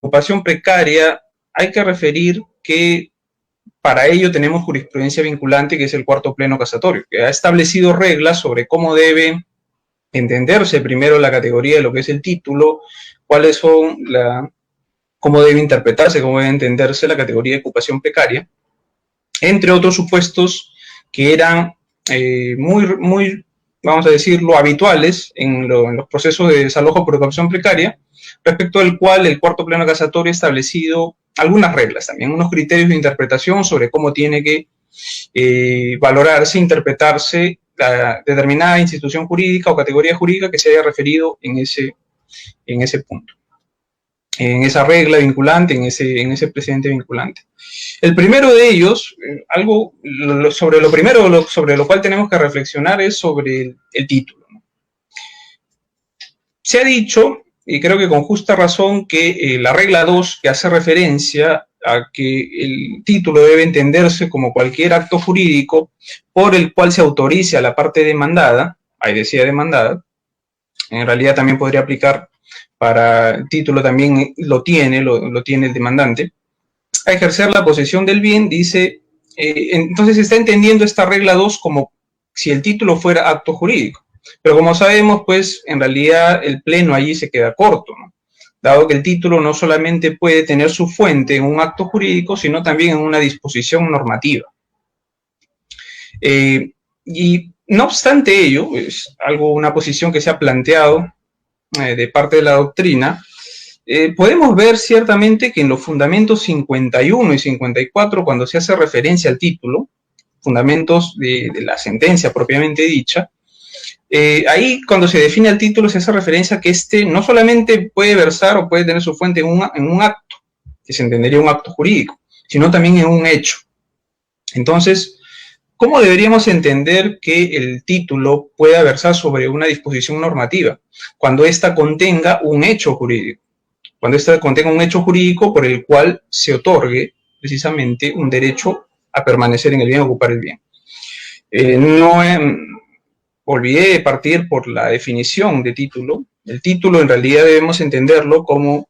ocupación precaria, hay que referir que para ello tenemos jurisprudencia vinculante, que es el cuarto pleno casatorio, que ha establecido reglas sobre cómo debe entenderse primero la categoría de lo que es el título, cuáles son cómo debe interpretarse, cómo debe entenderse la categoría de ocupación precaria, entre otros supuestos que eran muy, vamos a decirlo, habituales en los procesos de desalojo por ocupación precaria, respecto al cual el cuarto pleno casatorio ha establecido algunas reglas, también unos criterios de interpretación sobre cómo tiene que valorarse, interpretarse la determinada institución jurídica o categoría jurídica que se haya referido en ese punto, en esa regla vinculante, en ese precedente vinculante. El primero de ellos, sobre lo cual tenemos que reflexionar es sobre el título. Se ha dicho, y creo que con justa razón, que la regla 2, que hace referencia a que el título debe entenderse como cualquier acto jurídico por el cual se autorice a la parte demandada, ahí decía demandada, en realidad también podría aplicar para el título, también lo tiene el demandante, a ejercer la posesión del bien, dice, entonces se está entendiendo esta regla 2 como si el título fuera acto jurídico. Pero como sabemos, pues en realidad el pleno allí se queda corto, ¿no? Dado que el título no solamente puede tener su fuente en un acto jurídico, sino también en una disposición normativa. Y no obstante ello, es una posición que se ha planteado de parte de la doctrina, podemos ver ciertamente que en los fundamentos 51 y 54, cuando se hace referencia al título, fundamentos de la sentencia propiamente dicha, ahí cuando se define el título se hace referencia a que este no solamente puede versar o puede tener su fuente en un acto, que se entendería un acto jurídico, sino también en un hecho. Entonces, ¿cómo deberíamos entender que el título pueda versar sobre una disposición normativa? Cuando ésta contenga un hecho jurídico. Cuando ésta contenga un hecho jurídico por el cual se otorgue precisamente un derecho a permanecer en el bien, a ocupar el bien. Olvidé de partir por la definición de título. El título en realidad debemos entenderlo como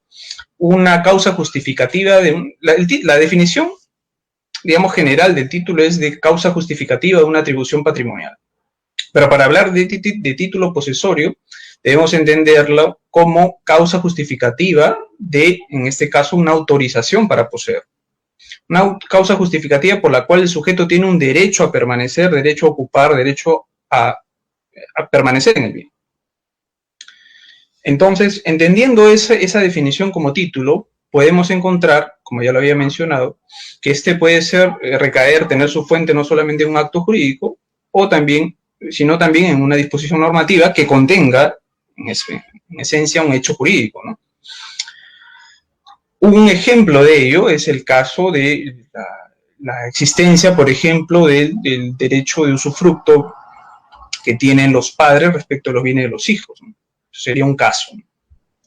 una causa justificativa la definición, digamos, general del título es de causa justificativa de una atribución patrimonial. Pero para hablar de título posesorio, debemos entenderlo como causa justificativa de, en este caso, una autorización para poseer. Una causa justificativa por la cual el sujeto tiene un derecho a permanecer, derecho a ocupar, derecho a permanecer en el bien. Entonces, entendiendo esa definición como título, podemos encontrar, como ya lo había mencionado, que este puede tener su fuente no solamente en un acto jurídico, sino también en una disposición normativa que contenga, en esencia, un hecho jurídico, ¿no? Un ejemplo de ello es el caso de la existencia, por ejemplo, del derecho de usufructo que tienen los padres respecto a los bienes de los hijos, ¿no? Sería un caso.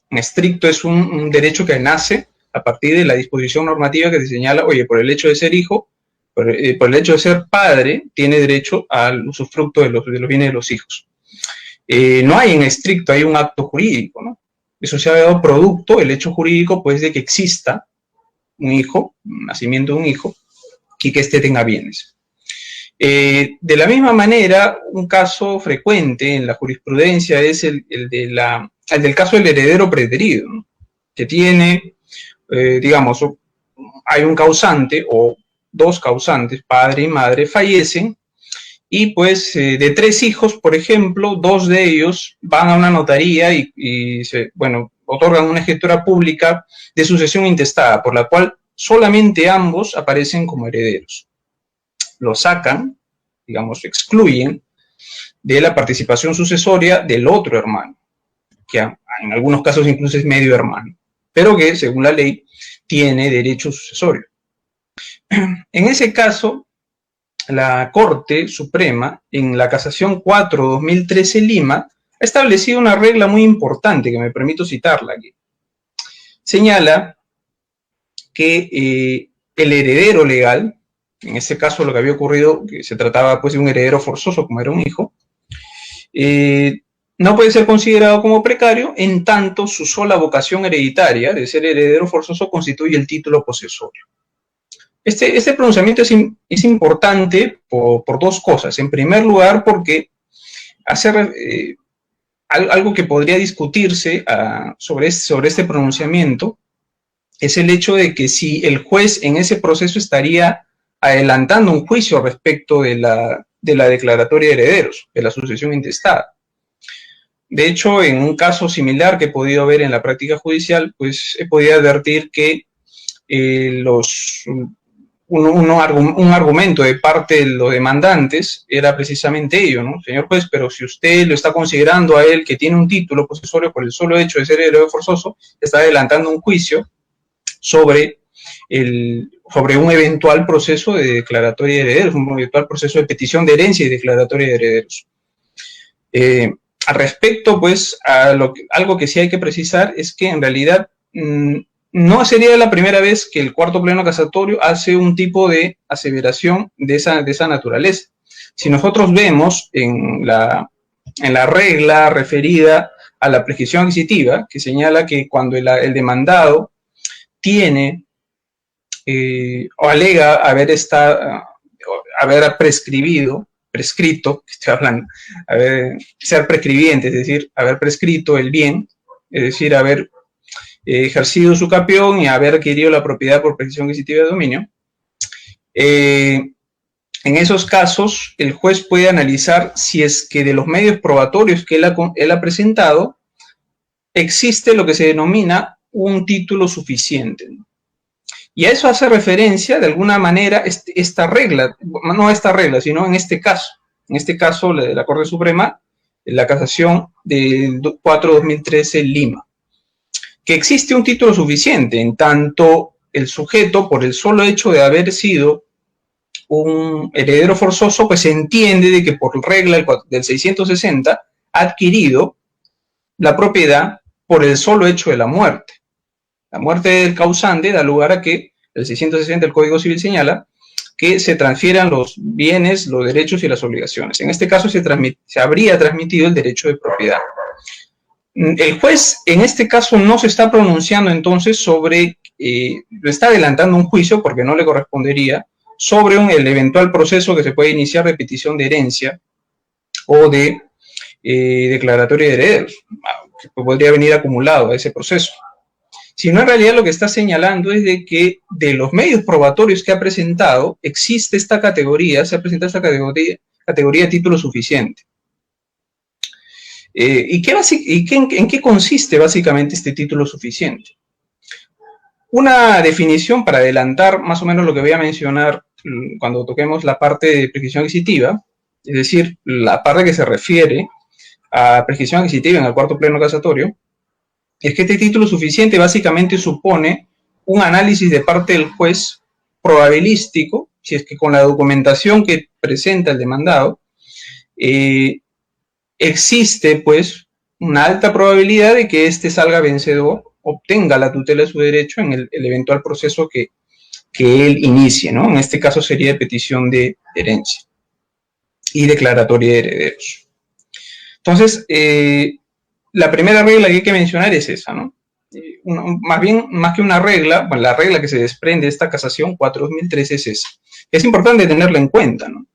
En estricto es un derecho que nace a partir de la disposición normativa que te señala, oye, por el hecho de ser hijo, por el hecho de ser padre, tiene derecho al usufructo de los bienes de los hijos. No hay en estricto, hay un acto jurídico, ¿no? Eso se ha dado producto, el hecho jurídico, pues, de que exista un hijo, un nacimiento de un hijo, y que éste tenga bienes. De la misma manera, un caso frecuente en la jurisprudencia es el del caso del heredero preterido, ¿no? Que tiene, digamos, hay un causante o dos causantes, padre y madre, fallecen y pues de 3 hijos, por ejemplo, 2 de ellos van a una notaría y otorgan una escritura pública de sucesión intestada, por la cual solamente ambos aparecen como herederos. Lo sacan, digamos, excluyen de la participación sucesoria del otro hermano, que en algunos casos incluso es medio hermano, pero que según la ley tiene derecho sucesorio. En ese caso, la Corte Suprema, en la Casación 4/2013 Lima, ha establecido una regla muy importante que me permito citarla aquí. Señala que el heredero legal, en este caso lo que había ocurrido, que se trataba pues de un heredero forzoso como era un hijo, no puede ser considerado como precario en tanto su sola vocación hereditaria de ser heredero forzoso constituye el título posesorio. Este pronunciamiento es importante por dos cosas. En primer lugar, porque hace algo que podría discutirse sobre este pronunciamiento es el hecho de que si el juez en ese proceso estaría adelantando un juicio respecto de la declaratoria de herederos, de la sucesión intestada. De hecho, en un caso similar que he podido ver en la práctica judicial, pues he podido advertir que un argumento de parte de los demandantes era precisamente ello, ¿no? Señor juez, pero si usted lo está considerando a él que tiene un título posesorio por el solo hecho de ser heredero forzoso, está adelantando un juicio sobre un eventual proceso de declaratoria de herederos, un eventual proceso de petición de herencia y declaratoria de herederos. Al respecto, pues, algo que sí hay que precisar es que en realidad no sería la primera vez que el cuarto pleno casatorio hace un tipo de aseveración de esa naturaleza. Si nosotros vemos en la regla referida a la prescripción adquisitiva, que señala que cuando el demandado tiene o alega haber prescrito, estoy hablando, ser prescribiente, es decir, haber prescrito el bien, es decir, haber ejercido su capión y haber adquirido la propiedad por prescripción adquisitiva de dominio. En esos casos, el juez puede analizar si es que de los medios probatorios que él ha presentado, existe lo que se denomina un título suficiente. Y a eso hace referencia, de alguna manera, esta regla, no esta regla, sino en este caso, la Corte Suprema, la casación del 4/2013 Lima, que existe un título suficiente, en tanto el sujeto, por el solo hecho de haber sido un heredero forzoso, pues se entiende de que por regla del 660 ha adquirido la propiedad por el solo hecho de la muerte. La muerte del causante da lugar a que el 660 del Código Civil señala que se transfieran los bienes, los derechos y las obligaciones. En este caso se habría transmitido el derecho de propiedad. El juez en este caso no se está pronunciando entonces sobre, lo está adelantando un juicio porque no le correspondería, sobre el eventual proceso que se puede iniciar de petición de herencia o de declaratoria de herederos, que podría venir acumulado a ese proceso. Sino en realidad lo que está señalando es de que de los medios probatorios que ha presentado, existe esta categoría, se ha presentado esta categoría de título suficiente. ¿En qué consiste básicamente este título suficiente? Una definición para adelantar más o menos lo que voy a mencionar cuando toquemos la parte de prescripción adquisitiva, es decir, la parte que se refiere a prescripción adquisitiva en el cuarto pleno casatorio, es que este título suficiente básicamente supone un análisis de parte del juez probabilístico, si es que con la documentación que presenta el demandado, existe pues una alta probabilidad de que éste salga vencedor, obtenga la tutela de su derecho en el eventual proceso que él inicie, ¿no? En este caso sería de petición de herencia y declaratoria de herederos. Entonces, la primera regla que hay que mencionar es esa, ¿no? Más que una regla, bueno, la regla que se desprende de esta casación 4/2013 es esa. Es importante tenerla en cuenta, ¿no?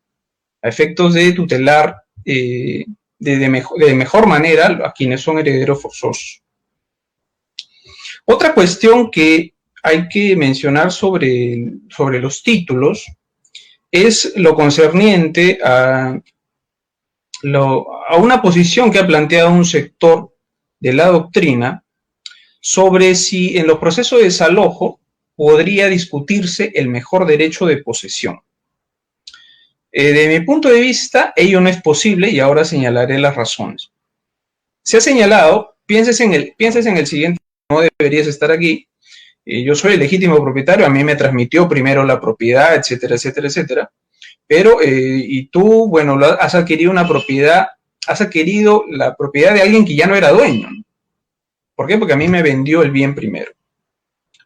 A efectos de tutelar de mejor manera a quienes son herederos forzosos. Otra cuestión que hay que mencionar sobre los títulos es lo concerniente a una posición que ha planteado un sector de la doctrina sobre si en los procesos de desalojo podría discutirse el mejor derecho de posesión. De mi punto de vista, ello no es posible y ahora señalaré las razones. Se ha señalado, pienses en el siguiente, no deberías estar aquí, yo soy el legítimo propietario, a mí me transmitió primero la propiedad, etcétera, etcétera, etcétera, pero, y tú, bueno, has adquirido una propiedad, has adquirido la propiedad de alguien que ya no era dueño. ¿Por qué? Porque a mí me vendió el bien primero.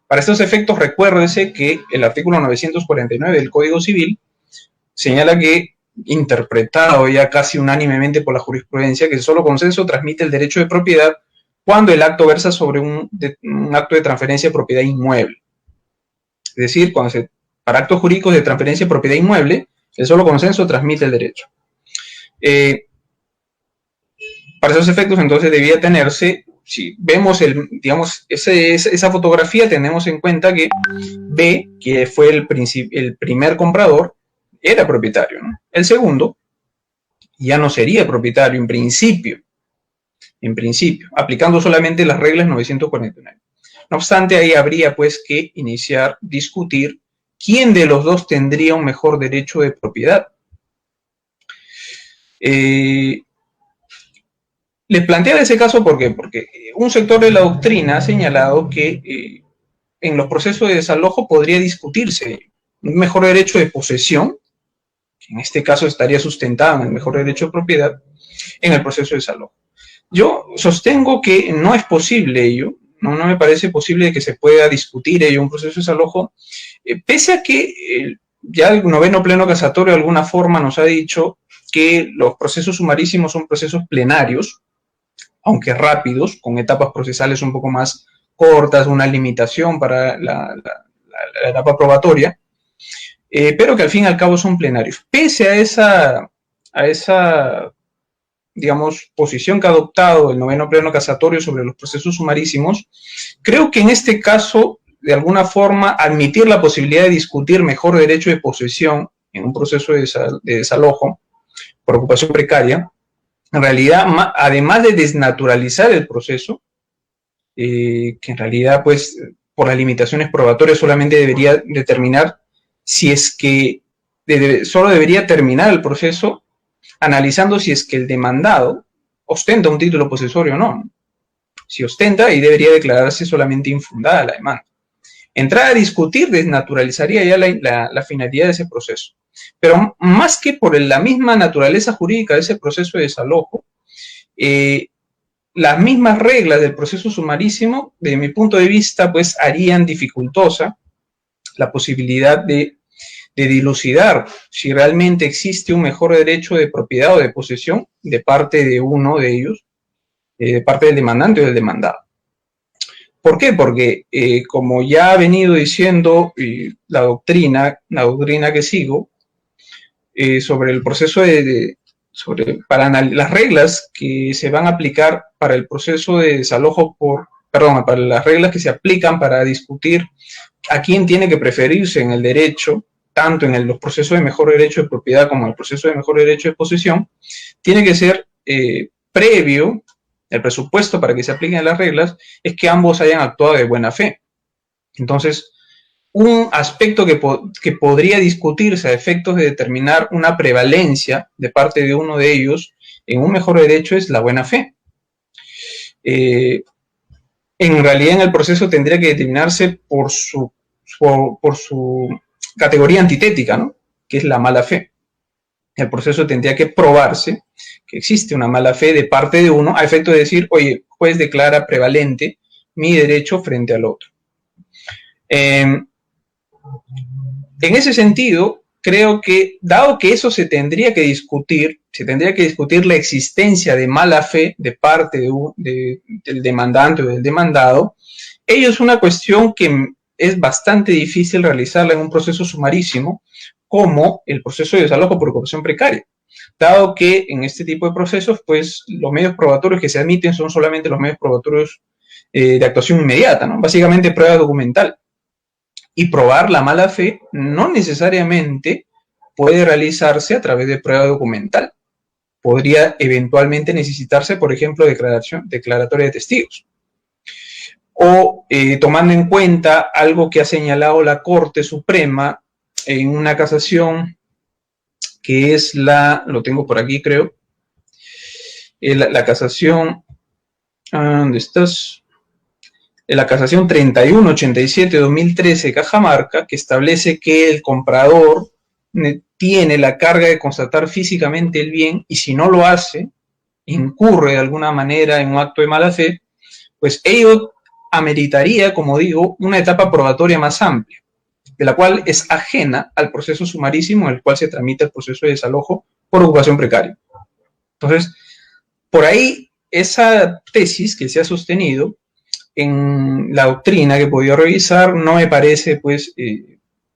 Para estos efectos, recuérdese que el artículo 949 del Código Civil señala que interpretado ya casi unánimemente por la jurisprudencia, que el solo consenso transmite el derecho de propiedad cuando el acto versa sobre un acto de transferencia de propiedad inmueble. Es decir, para actos jurídicos de transferencia de propiedad inmueble, el solo consenso transmite el derecho. Para esos efectos, entonces, debía tenerse, si vemos esa fotografía, tenemos en cuenta que B, que fue el primer comprador, era propietario, ¿no? El segundo ya no sería propietario en principio, aplicando solamente las reglas 949. No obstante, ahí habría pues que discutir quién de los dos tendría un mejor derecho de propiedad. Les planteaba ese caso porque un sector de la doctrina ha señalado que en los procesos de desalojo podría discutirse un mejor derecho de posesión, que en este caso estaría sustentado en el mejor derecho de propiedad, en el proceso de desalojo. Yo sostengo que no es posible ello, no me parece posible que se pueda discutir ello, un proceso de desalojo, pese a que ya el noveno pleno casatorio de alguna forma nos ha dicho que los procesos sumarísimos son procesos plenarios, aunque rápidos, con etapas procesales un poco más cortas, una limitación para la etapa probatoria, pero que al fin y al cabo son plenarios. Pese a esa digamos, posición que ha adoptado el noveno pleno casatorio sobre los procesos sumarísimos, creo que en este caso, de alguna forma, admitir la posibilidad de discutir mejor derecho de posesión en un proceso de desalojo por ocupación precaria, en realidad, además de desnaturalizar el proceso, que en realidad, pues, por las limitaciones probatorias solamente debería determinar si es que solo debería terminar el proceso analizando si es que el demandado ostenta un título posesorio o no. Si ostenta, ahí debería declararse solamente infundada la demanda. Entrar a discutir desnaturalizaría ya la finalidad de ese proceso. Pero más que por la misma naturaleza jurídica de ese proceso de desalojo, las mismas reglas del proceso sumarísimo, desde mi punto de vista, pues harían dificultosa la posibilidad de dilucidar si realmente existe un mejor derecho de propiedad o de posesión de parte de uno de ellos, de parte del demandante o del demandado. ¿Por qué? Porque como ya ha venido diciendo la doctrina que sigo, sobre el proceso para las reglas que se van a aplicar para el proceso de desalojo para las reglas que se aplican para discutir a quién tiene que preferirse en el derecho, tanto en los procesos de mejor derecho de propiedad como en el proceso de mejor derecho de posesión, tiene que ser previo, el presupuesto para que se apliquen las reglas, es que ambos hayan actuado de buena fe. Entonces, un aspecto que podría discutirse a efectos de determinar una prevalencia de parte de uno de ellos en un mejor derecho es la buena fe. En realidad, en el proceso tendría que determinarse por su categoría antitética, ¿no? Que es la mala fe. El proceso tendría que probarse que existe una mala fe de parte de uno a efecto de decir, oye, juez declara prevalente mi derecho frente al otro. En ese sentido, creo que, dado que eso se tendría que discutir la existencia de mala fe de parte del demandante o del demandado, ello es una cuestión que es bastante difícil realizarla en un proceso sumarísimo, como el proceso de desalojo por ocupación precaria, dado que en este tipo de procesos, pues, los medios probatorios que se admiten son solamente los medios probatorios de actuación inmediata, ¿no? Básicamente prueba documental. Y probar la mala fe no necesariamente puede realizarse a través de prueba documental. Podría eventualmente necesitarse, por ejemplo, declaratoria de testigos. O tomando en cuenta algo que ha señalado la Corte Suprema en una casación que es lo tengo por aquí creo, la casación, ¿dónde estás? La casación 3187-2013 Cajamarca, que establece que el comprador tiene la carga de constatar físicamente el bien y si no lo hace, incurre de alguna manera en un acto de mala fe, pues ello ameritaría, como digo, una etapa probatoria más amplia. de la cual es ajena al proceso sumarísimo en el cual se tramita el proceso de desalojo por ocupación precaria. Entonces, por ahí, esa tesis que se ha sostenido en la doctrina que he podido revisar no me parece, pues,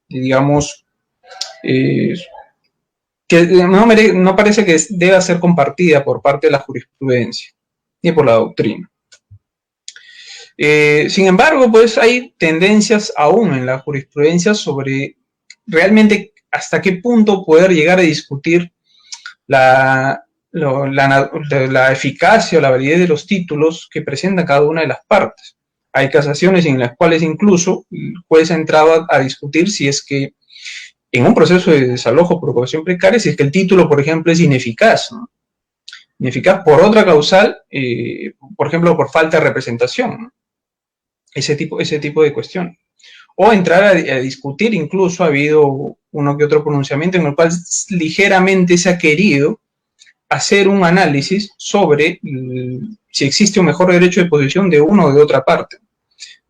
digamos, que no parece que deba ser compartida por parte de la jurisprudencia ni por la doctrina. Sin embargo, pues hay tendencias aún en la jurisprudencia sobre realmente hasta qué punto poder llegar a discutir la eficacia o la validez de los títulos que presenta cada una de las partes. Hay casaciones en las cuales incluso el juez ha entrado a discutir si es que en un proceso de desalojo por ocupación precaria, si es que el título, por ejemplo, es ineficaz, ¿no? Ineficaz por otra causal, por ejemplo, por falta de representación, ¿no? Ese tipo de cuestión. O entrar a discutir, incluso ha habido uno que otro pronunciamiento en el cual ligeramente se ha querido hacer un análisis sobre si existe un mejor derecho de posesión de uno o de otra parte.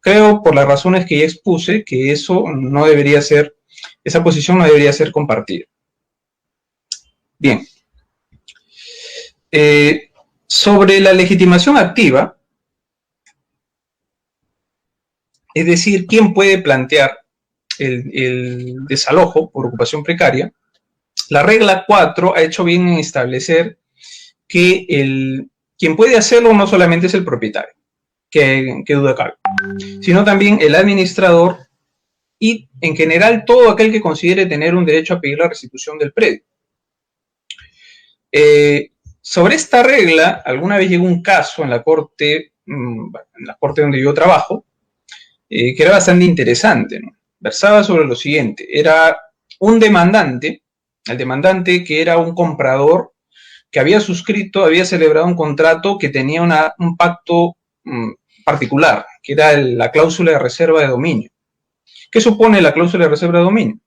Creo, por las razones que ya expuse, que eso no debería ser, esa posición no debería ser compartida. Bien. Sobre la legitimación activa, es decir, ¿quién puede plantear el desalojo por ocupación precaria? La regla 4 ha hecho bien en establecer que quien puede hacerlo no solamente es el propietario, que duda cabe, sino también el administrador y, en general, todo aquel que considere tener un derecho a pedir la restitución del predio. Sobre esta regla, alguna vez llegó un caso en la corte donde yo trabajo, que era bastante interesante, ¿no? Versaba sobre lo siguiente: era un demandante, el demandante que era un comprador que había celebrado un contrato que tenía un pacto particular, que era la cláusula de reserva de dominio. ¿Qué supone la cláusula de reserva de dominio?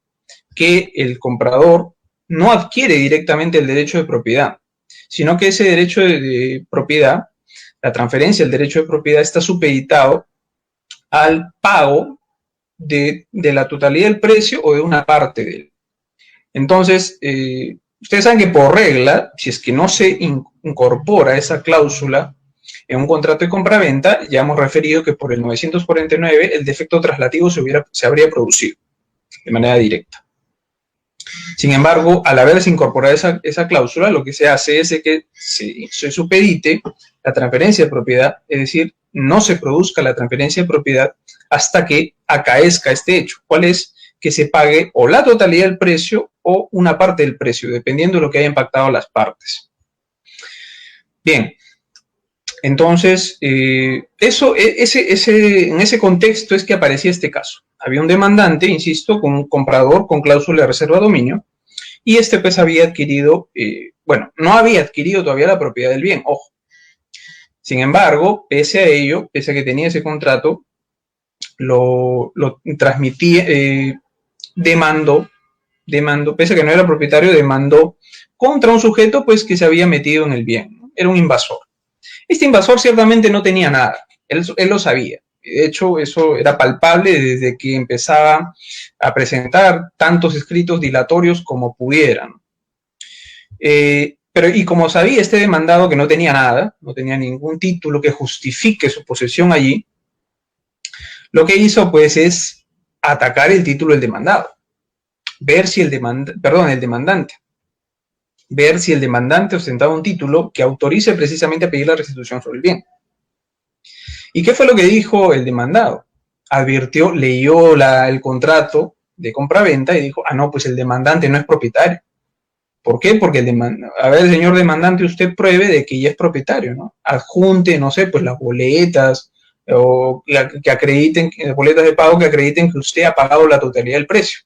Que el comprador no adquiere directamente el derecho de propiedad, sino que ese derecho de propiedad, la transferencia del derecho de propiedad, está supeditado al pago de la totalidad del precio o de una parte de él. Entonces, ustedes saben que por regla, si es que no se incorpora esa cláusula en un contrato de compraventa, ya hemos referido que por el 949 el defecto traslativo se habría producido de manera directa. Sin embargo, al haberse incorporado esa cláusula, lo que se hace es que se supedite la transferencia de propiedad, es decir, no se produzca la transferencia de propiedad hasta que acaezca este hecho. ¿Cuál es? Que se pague o la totalidad del precio o una parte del precio, dependiendo de lo que hayan pactado las partes. Bien, entonces, en ese contexto es que aparecía este caso. Había un demandante, insisto, con un comprador con cláusula de reserva de dominio, y este pues había adquirido, no había adquirido todavía la propiedad del bien, ojo. Sin embargo, pese a ello, pese a que tenía ese contrato, lo transmitía, demandó, pese a que no era propietario, demandó contra un sujeto pues que se había metido en el bien, ¿no? Era un invasor. Este invasor ciertamente no tenía nada, él lo sabía. De hecho, eso era palpable desde que empezaba a presentar tantos escritos dilatorios como pudieran. Y como sabía este demandado que no tenía nada, no tenía ningún título que justifique su posesión allí, lo que hizo pues es atacar el título del demandado, ver si el demandante ostentaba un título que autorice precisamente a pedir la restitución sobre el bien. ¿Y qué fue lo que dijo el demandado? Leyó el contrato de compraventa y dijo, no, pues el demandante no es propietario. ¿Por qué? Porque señor demandante, usted pruebe de que ya es propietario, ¿no? Adjunte, no sé, pues las boletas o que acrediten, boletas de pago que acrediten que usted ha pagado la totalidad del precio.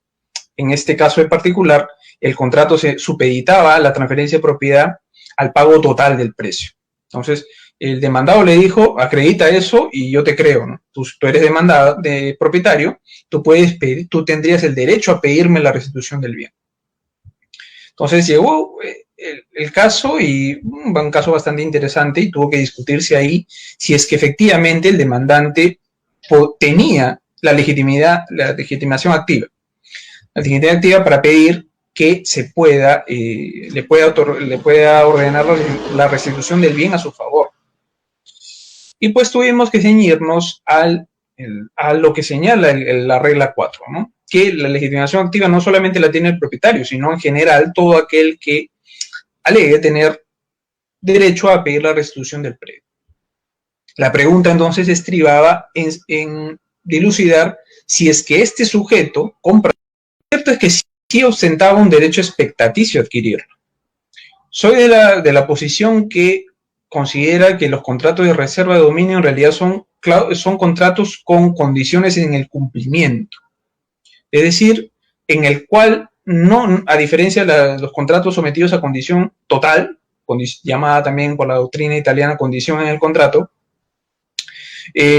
En este caso en particular, el contrato se supeditaba a la transferencia de propiedad al pago total del precio. Entonces, el demandado le dijo, acredita eso y yo te creo, ¿no? Tú eres demandado, de propietario, tú tendrías el derecho a pedirme la restitución del bien. Entonces llegó el caso, y un caso bastante interesante, y tuvo que discutirse ahí si es que efectivamente el demandante tenía la legitimación activa. la legitimidad activa para pedir que se pueda, le pueda ordenar la restitución del bien a su favor. Y pues tuvimos que ceñirnos a lo que señala la regla 4, ¿no? Que la legitimación activa no solamente la tiene el propietario, sino en general todo aquel que alegue tener derecho a pedir la restitución del predio. La pregunta entonces estribaba en dilucidar si es que este sujeto compra. Lo cierto es que sí ostentaba un derecho expectaticio a adquirirlo. Soy de la posición que considera que los contratos de reserva de dominio en realidad son contratos con condiciones en el cumplimiento. Es decir, en el cual, no, a diferencia de los contratos sometidos a condición total, llamada también por la doctrina italiana condición en el contrato,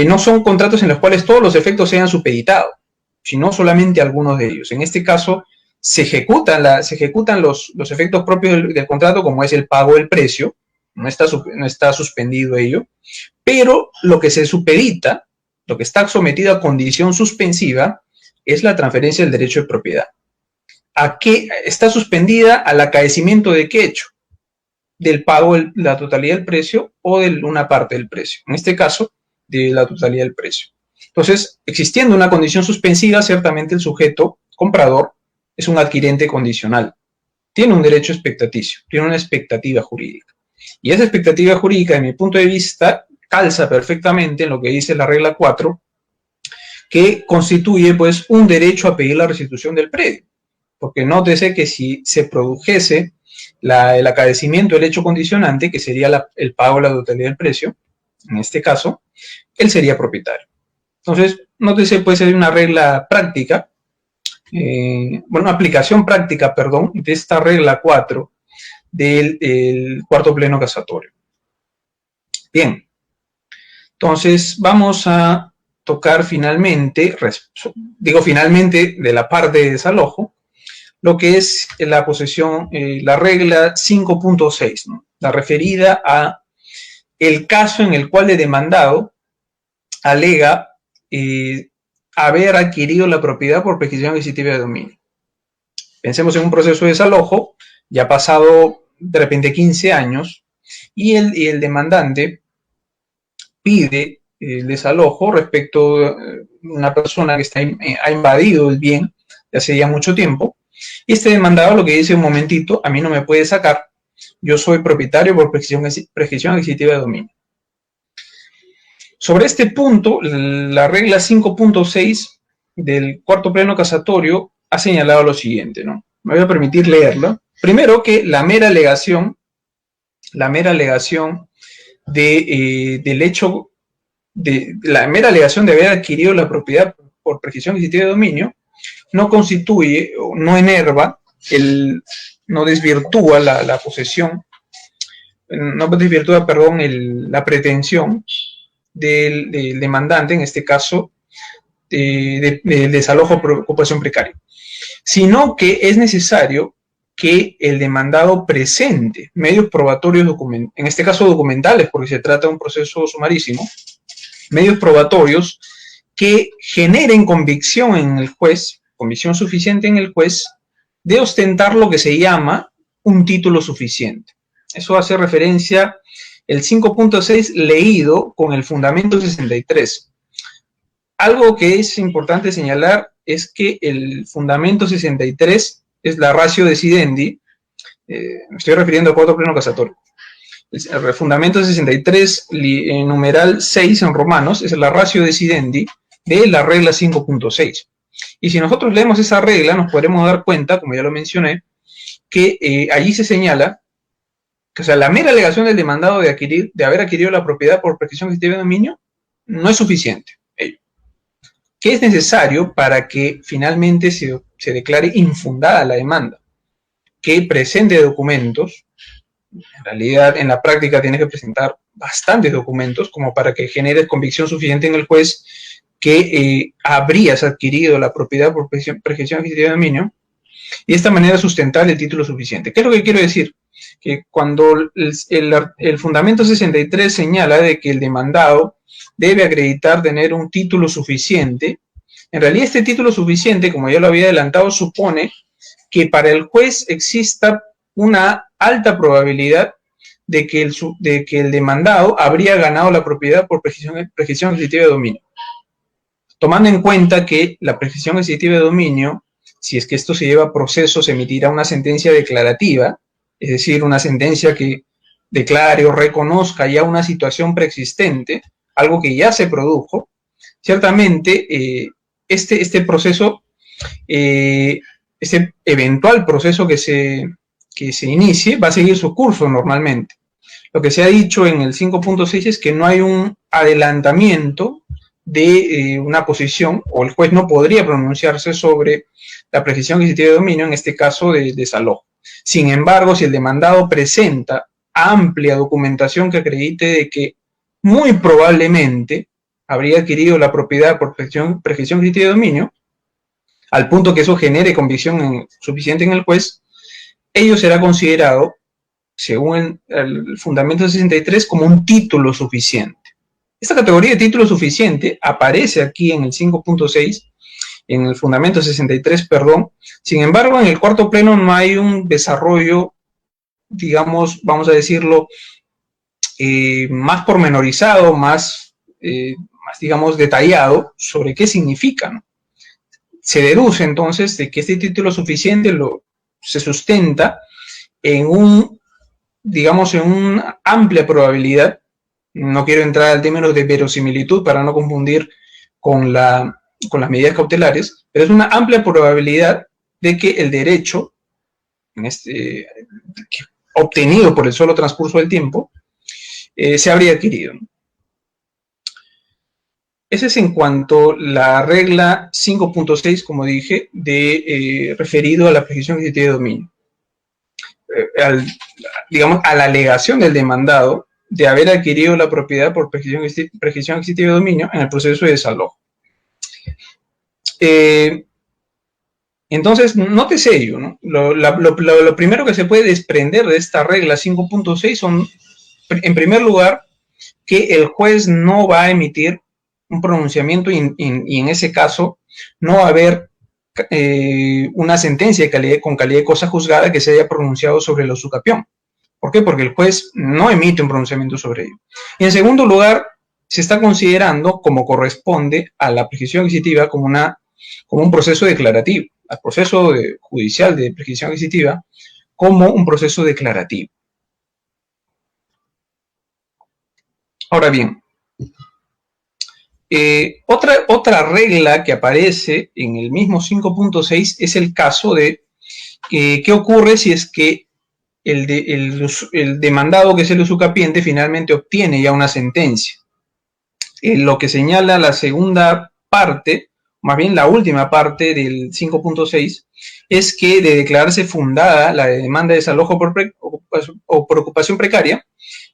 no son contratos en los cuales todos los efectos sean supeditados, sino solamente algunos de ellos. En este caso, se ejecutan los efectos propios del contrato, como es el pago del precio, no está suspendido ello, pero lo que se supedita, lo que está sometido a condición suspensiva, es la transferencia del derecho de propiedad. ¿A qué está suspendida? Al acaecimiento de qué hecho? Del pago de la totalidad del precio o de una parte del precio. En este caso, de la totalidad del precio. Entonces, existiendo una condición suspensiva, ciertamente el sujeto comprador es un adquirente condicional. Tiene un derecho expectaticio, tiene una expectativa jurídica. Y esa expectativa jurídica, de mi punto de vista, calza perfectamente en lo que dice la regla 4, que constituye pues un derecho a pedir la restitución del predio. Porque nótese que si se produjese el acaecimiento del hecho condicionante, que sería el pago de la totalidad del precio, en este caso, él sería propietario. Entonces, nótese, pues, hay una regla práctica, una aplicación práctica, perdón, de esta regla 4 del cuarto pleno casatorio. Bien, entonces vamos a tocar finalmente, de la parte de desalojo, lo que es la posesión, la regla 5.6, ¿no? La referida a el caso en el cual el demandado alega haber adquirido la propiedad por prescripción adquisitiva de dominio. Pensemos en un proceso de desalojo, ya ha pasado de repente 15 años, y el demandante pide el desalojo respecto de una persona que ha invadido el bien de hace ya mucho tiempo, y este demandado lo que dice: un momentito, a mí no me puede sacar, yo soy propietario por prescripción adquisitiva de dominio. Sobre este punto, la regla 5.6 del cuarto pleno casatorio ha señalado lo siguiente, ¿no? Me voy a permitir leerla. Primero, que la mera alegación del hecho la mera alegación de haber adquirido la propiedad por prescripción adquisitiva de dominio no constituye, no enerva, no desvirtúa la posesión, no desvirtúa, perdón, la pretensión del demandante, en este caso, de desalojo por ocupación precaria, sino que es necesario que el demandado presente medios probatorios, en este caso documentales, porque se trata de un proceso sumarísimo, medios probatorios que generen convicción en el juez, convicción suficiente en el juez, de ostentar lo que se llama un título suficiente. Eso hace referencia el 5.6 leído con el fundamento 63. Algo que es importante señalar es que el fundamento 63 es la ratio decidendi, me estoy refiriendo a cuarto pleno casatorio. El fundamento 63, en numeral 6 en romanos, es la ratio decidendi de la regla 5.6. Y si nosotros leemos esa regla, nos podremos dar cuenta, como ya lo mencioné, que allí se señala que, o sea, la mera alegación del demandado de haber adquirido la propiedad por prescripción adquisitiva de dominio no es suficiente. ¿Qué es necesario para que finalmente se declare infundada la demanda? Que presente documentos. En realidad, en la práctica tienes que presentar bastantes documentos como para que generes convicción suficiente en el juez que habrías adquirido la propiedad por prescripción adquisitiva de dominio, y de esta manera sustentar el título suficiente. ¿Qué es lo que quiero decir? Que cuando el fundamento 63 señala de que el demandado debe acreditar tener un título suficiente, En realidad este título suficiente, como ya lo había adelantado, supone que para el juez exista una alta probabilidad de que el demandado habría ganado la propiedad por prescripción adquisitiva de dominio. Tomando en cuenta que la prescripción adquisitiva de dominio, si es que esto se lleva a proceso, se emitirá una sentencia declarativa, es decir, una sentencia que declare o reconozca ya una situación preexistente, algo que ya se produjo. Ciertamente, este proceso, este eventual proceso que se inicie, va a seguir su curso normalmente. Lo que se ha dicho en el 5.6 es que no hay un adelantamiento de una posición, o el juez no podría pronunciarse sobre la prescripción adquisitiva de dominio, en este caso de desalojo. Sin embargo, si el demandado presenta amplia documentación que acredite de que muy probablemente habría adquirido la propiedad por prescripción adquisitiva de dominio, al punto que eso genere convicción suficiente en el juez, ello será considerado, según el fundamento 63, como un título suficiente. Esta categoría de título suficiente aparece aquí en el 5.6, en el fundamento 63, perdón. Sin embargo, en el cuarto pleno no hay un desarrollo, digamos, vamos a decirlo, más pormenorizado, más, digamos, detallado sobre qué significa, ¿no? Se deduce entonces de que este título suficiente se sustenta en digamos, en una amplia probabilidad. No quiero entrar al término de verosimilitud para no confundir con las medidas cautelares, pero es una amplia probabilidad de que el derecho obtenido por el solo transcurso del tiempo se habría adquirido. Ese es en cuanto a la regla 5.6, como dije, referido a la prescripción adquisitiva de dominio. Digamos, a la alegación del demandado de haber adquirido la propiedad por prescripción adquisitiva de dominio en el proceso de desalojo. Entonces, nótese ello, ¿no? Lo primero que se puede desprender de esta regla 5.6 son, en primer lugar, que el juez no va a emitir un pronunciamiento y en ese caso no va a haber una sentencia con calidad de cosa juzgada que se haya pronunciado sobre el usucapión. ¿Por qué? Porque el juez no emite un pronunciamiento sobre ello. Y en segundo lugar, se está considerando, como corresponde a la prescripción adquisitiva, como un proceso declarativo, al proceso judicial de prescripción adquisitiva, como un proceso declarativo. Ahora bien, otra regla que aparece en el mismo 5.6 es el caso de qué ocurre si es que el demandado, que es el usucapiente, finalmente obtiene ya una sentencia. Lo que señala la segunda parte, más bien la última parte del 5.6, es que de declararse fundada la demanda de desalojo por ocupación precaria,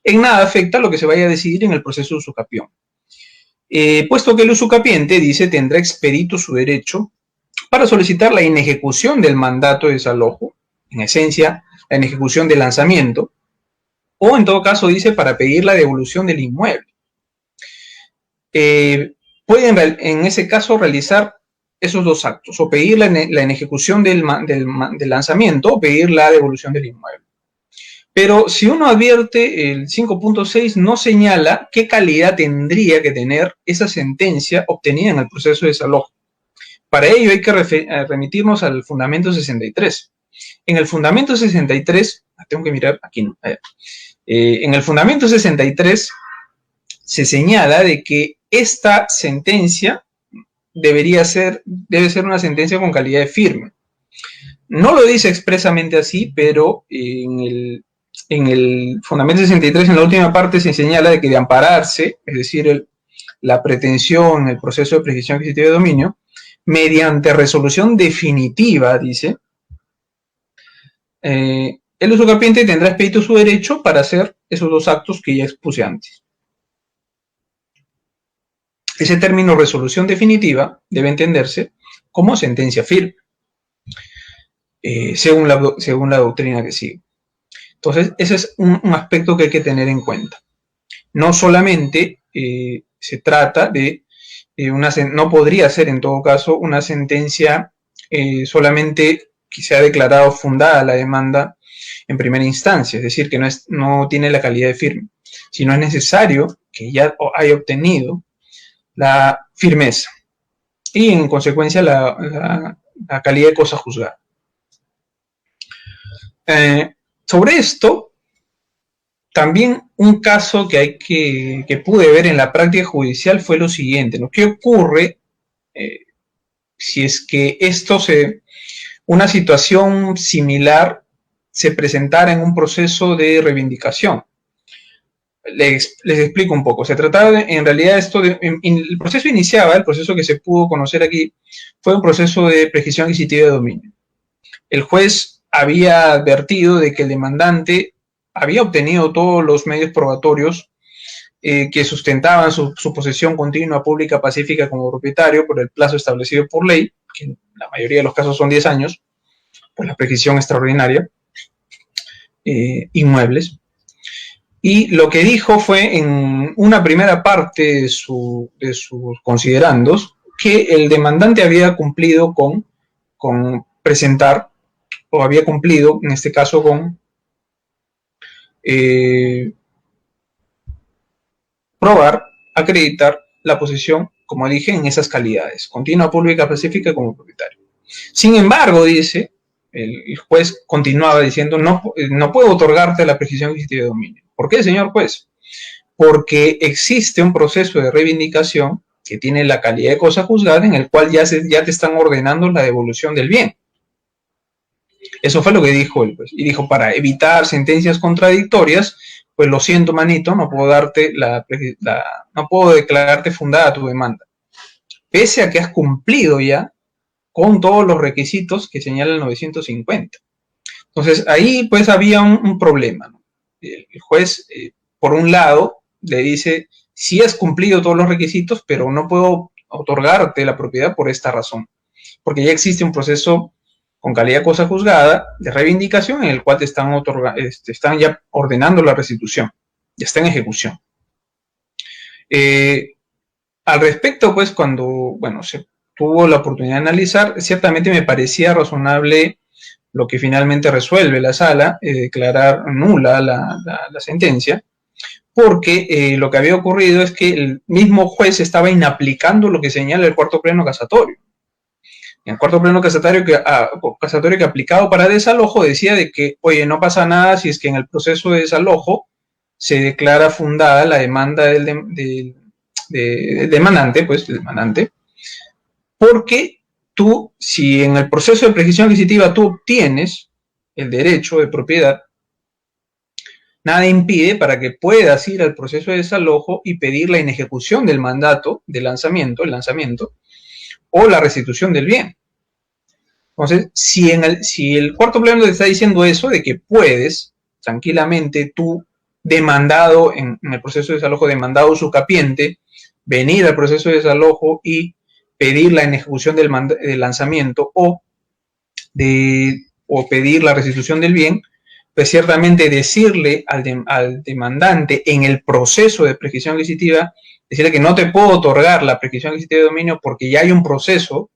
en nada afecta lo que se vaya a decidir en el proceso de usucapión. Puesto que el usucapiente, dice, tendrá expedito su derecho para solicitar la inejecución del mandato de desalojo, en esencia, la inejecución del lanzamiento, o en todo caso, dice, para pedir la devolución del inmueble. Pueden en ese caso realizar esos dos actos, o pedir la inejecución del lanzamiento o pedir la devolución del inmueble. Pero si uno advierte, el 5.6 no señala qué calidad tendría que tener esa sentencia obtenida en el proceso de desalojo. Para ello hay que remitirnos al fundamento 63. En el fundamento 63, tengo que mirar aquí, no, en el fundamento 63 se señala de que esta sentencia debe ser una sentencia con calidad de firme. No lo dice expresamente así, pero en el fundamento 63, en la última parte, se señala de que de ampararse, es decir, la pretensión, el proceso de prescripción adquisitiva de dominio, mediante resolución definitiva, dice, el usucapiente tendrá expedito su derecho para hacer esos dos actos que ya expuse antes. Ese término resolución definitiva debe entenderse como sentencia firme, según la doctrina que sigue. Entonces, ese es un aspecto que hay que tener en cuenta. No solamente se trata de no podría ser en todo caso una sentencia solamente que se ha declarado fundada la demanda en primera instancia, es decir, que no tiene la calidad de firme, sino es necesario que ya haya obtenido la firmeza y en consecuencia la calidad de cosa juzgada. Sobre esto, también un caso que pude ver en la práctica judicial fue lo siguiente, ¿no? ¿Qué ocurre si es que una situación similar se presentara en un proceso de reivindicación? Les explico un poco. Se trataba en realidad el proceso iniciaba, el proceso que se pudo conocer aquí, fue un proceso de prescripción adquisitiva de dominio. El juez había advertido de que el demandante había obtenido todos los medios probatorios que sustentaban su posesión continua, pública, pacífica como propietario por el plazo establecido por ley, que en la mayoría de los casos son 10 años, por la prescripción extraordinaria, inmuebles. Y lo que dijo fue en una primera parte de sus considerandos que el demandante había cumplido con presentar, o había cumplido, en este caso, con probar, acreditar la posesión, como dije, en esas calidades, continua, pública, pacífica como propietario. Sin embargo, dice, el juez continuaba diciendo, no puedo otorgarte la prescripción adquisitiva de dominio. ¿Por qué, señor juez? Porque existe un proceso de reivindicación que tiene la calidad de cosa juzgada en el cual ya te están ordenando la devolución del bien. Eso fue lo que dijo el juez. Y dijo, para evitar sentencias contradictorias, pues lo siento, manito, no puedo declararte fundada tu demanda. Pese a que has cumplido ya con todos los requisitos que señala el 950. Entonces, ahí pues había un problema, ¿no? El juez, por un lado, le dice, sí has cumplido todos los requisitos, pero no puedo otorgarte la propiedad por esta razón. Porque ya existe un proceso con calidad de cosa juzgada de reivindicación en el cual te están ya ordenando la restitución. Ya está en ejecución. Al respecto, pues, cuando, bueno, se tuvo la oportunidad de analizar, ciertamente me parecía razonable lo que finalmente resuelve la sala, declarar nula la sentencia, porque lo que había ocurrido es que el mismo juez estaba inaplicando lo que señala el cuarto pleno casatorio. En el cuarto pleno casatorio que aplicado para desalojo decía de que, oye, no pasa nada si es que en el proceso de desalojo se declara fundada la demanda del demandante, porque tú, si en el proceso de prescripción adquisitiva tú obtienes el derecho de propiedad, nada impide para que puedas ir al proceso de desalojo y pedir la inejecución del mandato de lanzamiento, o la restitución del bien. Entonces, si el cuarto pleno te está diciendo eso, de que puedes tranquilamente tú, demandado en el proceso de desalojo, demandado sucapiente, venir al proceso de desalojo y pedir la inejecución del lanzamiento o pedir la restitución del bien, pues ciertamente decirle al demandante en el proceso de prescripción adquisitiva, decirle que no te puedo otorgar la prescripción adquisitiva de dominio porque ya hay un proceso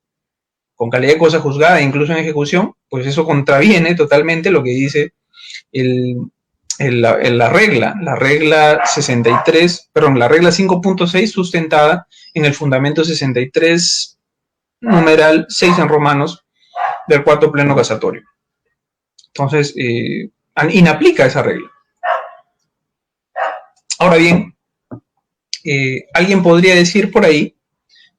con calidad de cosa juzgada, incluso en ejecución, pues eso contraviene totalmente lo que dice la regla 63, perdón, la regla 5.6 sustentada en el fundamento 63, numeral 6 en romanos, del cuarto pleno casatorio. Entonces, inaplica esa regla. Ahora bien, alguien podría decir por ahí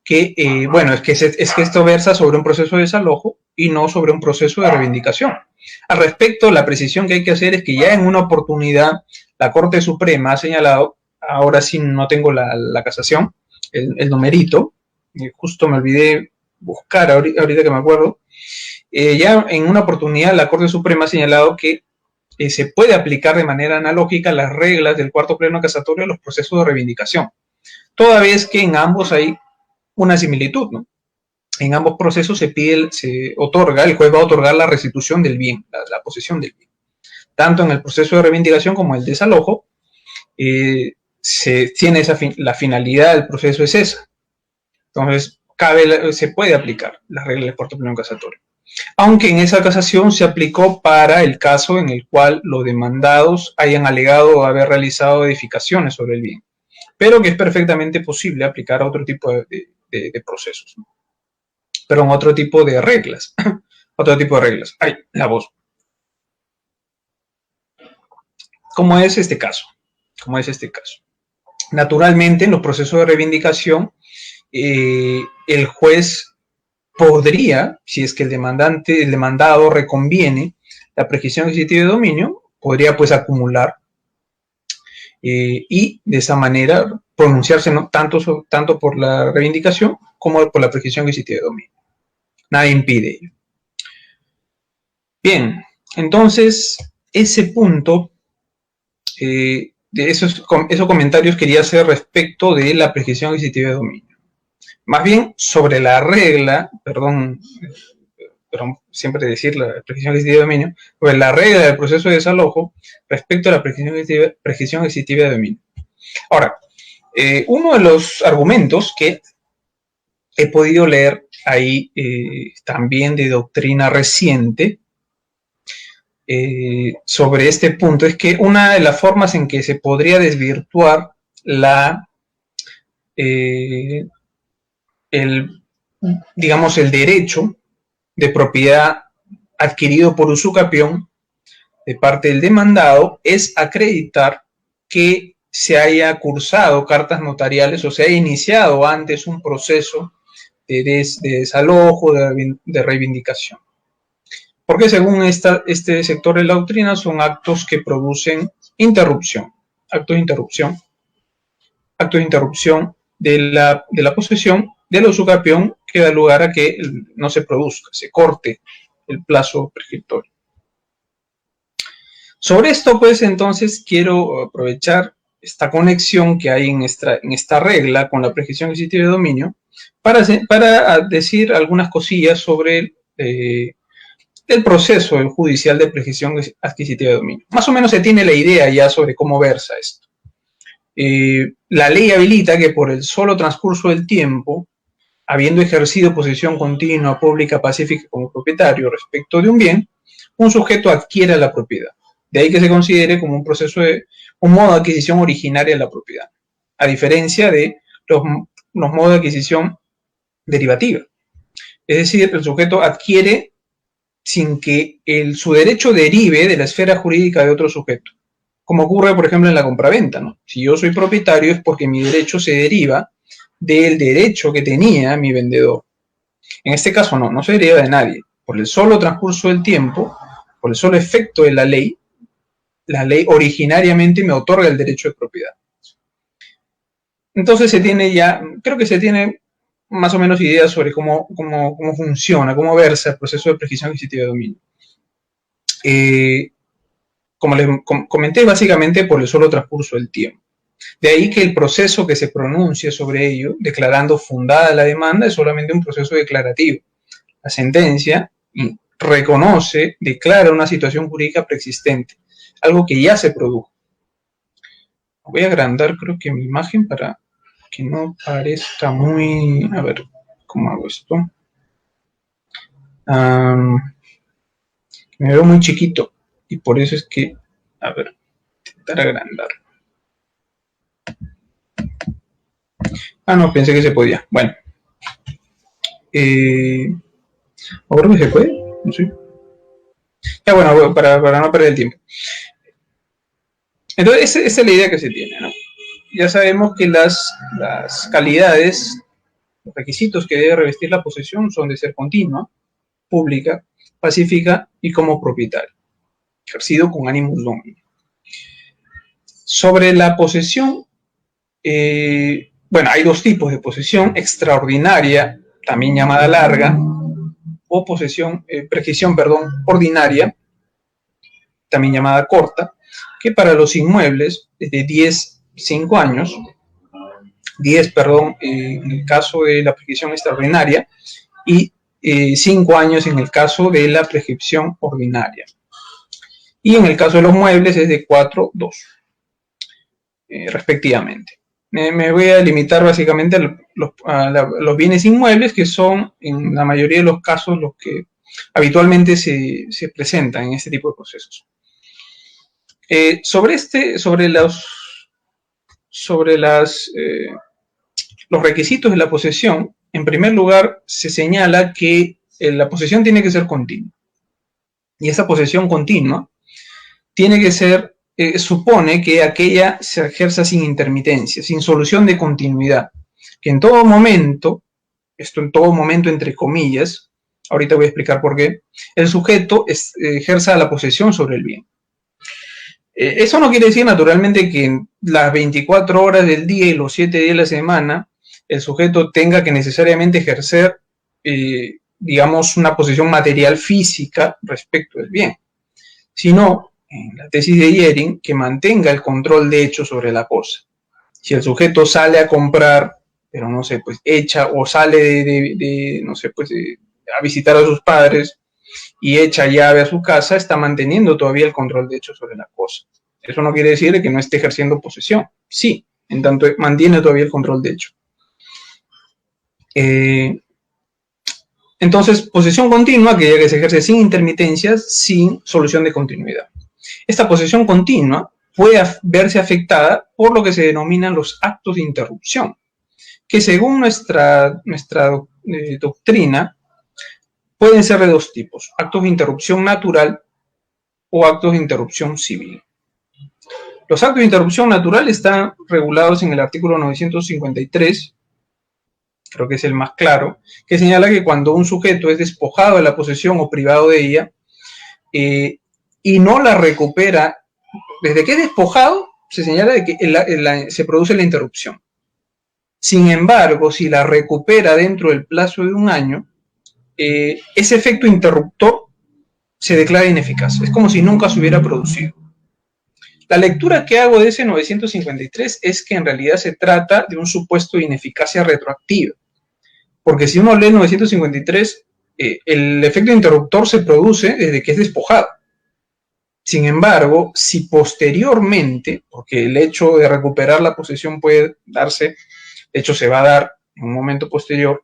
que, bueno, es que esto versa sobre un proceso de desalojo y no sobre un proceso de reivindicación. Al respecto, la precisión que hay que hacer es que ya en una oportunidad la Corte Suprema ha señalado, ahora sí no tengo la casación, el numerito, justo me olvidé buscar ahorita que me acuerdo, ya en una oportunidad la Corte Suprema ha señalado que se puede aplicar de manera analógica las reglas del cuarto pleno casatorio a los procesos de reivindicación, toda vez que en ambos hay una similitud, ¿no? En ambos procesos el juez va a otorgar la restitución del bien, la posesión del bien. Tanto en el proceso de reivindicación como el desalojo, la finalidad del proceso es esa, Entonces, se puede aplicar la regla del exporto pleno casatorio. Aunque en esa casación se aplicó para el caso en el cual los demandados hayan alegado haber realizado edificaciones sobre el bien, pero que es perfectamente posible aplicar a otro tipo de procesos, ¿no? Perdón, otro tipo de reglas. Otro tipo de reglas. Ay, la voz. ¿Cómo es este caso? ¿Cómo es este caso? Naturalmente, en los procesos de reivindicación, el juez podría, si es que el demandado reconviene la prescripción adquisitiva de dominio, podría pues acumular y de esa manera pronunciarse, ¿no?, tanto por la reivindicación como por la prescripción adquisitiva de dominio. Nada impide ello. Bien, entonces ese punto, de esos comentarios quería hacer respecto de la prescripción adquisitiva de dominio. Más bien sobre la regla, perdón, siempre decir la prescripción adquisitiva de dominio, sobre la regla del proceso de desalojo respecto a la prescripción adquisitiva de dominio. Ahora, uno de los argumentos que he podido leer ahí también de doctrina reciente sobre este punto es que una de las formas en que se podría desvirtuar digamos, el derecho de propiedad adquirido por usucapión de parte del demandado es acreditar que se haya cursado cartas notariales o se haya iniciado antes un proceso de desalojo, de reivindicación. Porque según este sector de la doctrina son actos que producen interrupción, actos de interrupción de la posesión del usucapión que da lugar a que no se produzca, se corte el plazo prescriptorio. Sobre esto, pues, entonces quiero aprovechar esta conexión que hay en esta regla con la prescripción adquisitiva de dominio para decir algunas cosillas sobre el proceso judicial de prescripción adquisitiva de dominio. Más o menos se tiene la idea ya sobre cómo versa esto. La ley habilita que por el solo transcurso del tiempo, habiendo ejercido posesión continua, pública, pacífica como propietario respecto de un bien, un sujeto adquiere la propiedad. De ahí que se considere como un modo de adquisición originaria de la propiedad, a diferencia de los modos de adquisición derivativa. Es decir, el sujeto adquiere sin que su derecho derive de la esfera jurídica de otro sujeto, como ocurre, por ejemplo, en la compraventa, ¿no? Si yo soy propietario es porque mi derecho se deriva del derecho que tenía mi vendedor. En este caso no se deriva de nadie. Por el solo transcurso del tiempo, por el solo efecto de la ley originariamente me otorga el derecho de propiedad. Entonces creo que se tiene más o menos ideas sobre cómo funciona, cómo versa el proceso de prescripción adquisitiva de dominio. Como les comenté, básicamente por el solo transcurso del tiempo. De ahí que el proceso que se pronuncie sobre ello, declarando fundada la demanda, es solamente un proceso declarativo. La sentencia declara una situación jurídica preexistente, algo que ya se produjo. Voy a agrandar, creo que mi imagen para que no parezca muy... A ver, ¿cómo hago esto? Me veo muy chiquito y por eso es que... A ver, intentar agrandar. No, pensé que se podía. Bueno. ¿Ahora que se puede? No sé. Ya, bueno, para no perder el tiempo. Entonces, esa es la idea que se tiene, ¿no? Ya sabemos que las calidades, los requisitos que debe revestir la posesión son de ser continua, pública, pacífica y como propietario, ejercido con ánimo domini. Sobre la posesión, bueno, hay dos tipos de posesión: extraordinaria, también llamada larga, o prescripción ordinaria, también llamada corta, que para los inmuebles es de 5 años, 10, en el caso de la prescripción extraordinaria, y 5 años en el caso de la prescripción ordinaria. Y en el caso de los muebles es de 4, 2, respectivamente. Me voy a limitar básicamente a los bienes inmuebles, que son en la mayoría de los casos los que habitualmente se presentan en este tipo de procesos. Sobre los requisitos de la posesión, en primer lugar se señala que la posesión tiene que ser continua. Y esa posesión continua tiene que ser, supone que aquella se ejerza sin intermitencia, sin solución de continuidad, que en todo momento, esto en todo momento entre comillas, ahorita voy a explicar por qué, el sujeto ejerza la posesión sobre el bien. Eso no quiere decir naturalmente que en las 24 horas del día y los 7 días de la semana el sujeto tenga que necesariamente ejercer, digamos, una posesión material física respecto del bien, sino, en la tesis de Jhering, que mantenga el control de hecho sobre la cosa. Si el sujeto sale a comprar, pero no sé, pues echa o sale no sé, pues a visitar a sus padres y echa llave a su casa, está manteniendo todavía el control de hecho sobre la cosa. Eso no quiere decir que no esté ejerciendo posesión. Sí, en tanto mantiene todavía el control de hecho. Entonces, posesión continua, aquella que se ejerce sin intermitencias, sin solución de continuidad. Esta posesión continua puede verse afectada por lo que se denominan los actos de interrupción, que según nuestra doctrina pueden ser de dos tipos: actos de interrupción natural o actos de interrupción civil. Los actos de interrupción natural están regulados en el artículo 953, creo que es el más claro, que señala que cuando un sujeto es despojado de la posesión o privado de ella y no la recupera, desde que es despojado, se señala de que se produce la interrupción. Sin embargo, si la recupera dentro del plazo de un año, ese efecto interruptor se declara ineficaz. Es como si nunca se hubiera producido. La lectura que hago de ese 953 es que en realidad se trata de un supuesto de ineficacia retroactiva. Porque si uno lee el 953, el efecto interruptor se produce desde que es despojado. Sin embargo, si posteriormente, porque el hecho de recuperar la posesión puede darse, de hecho se va a dar en un momento posterior,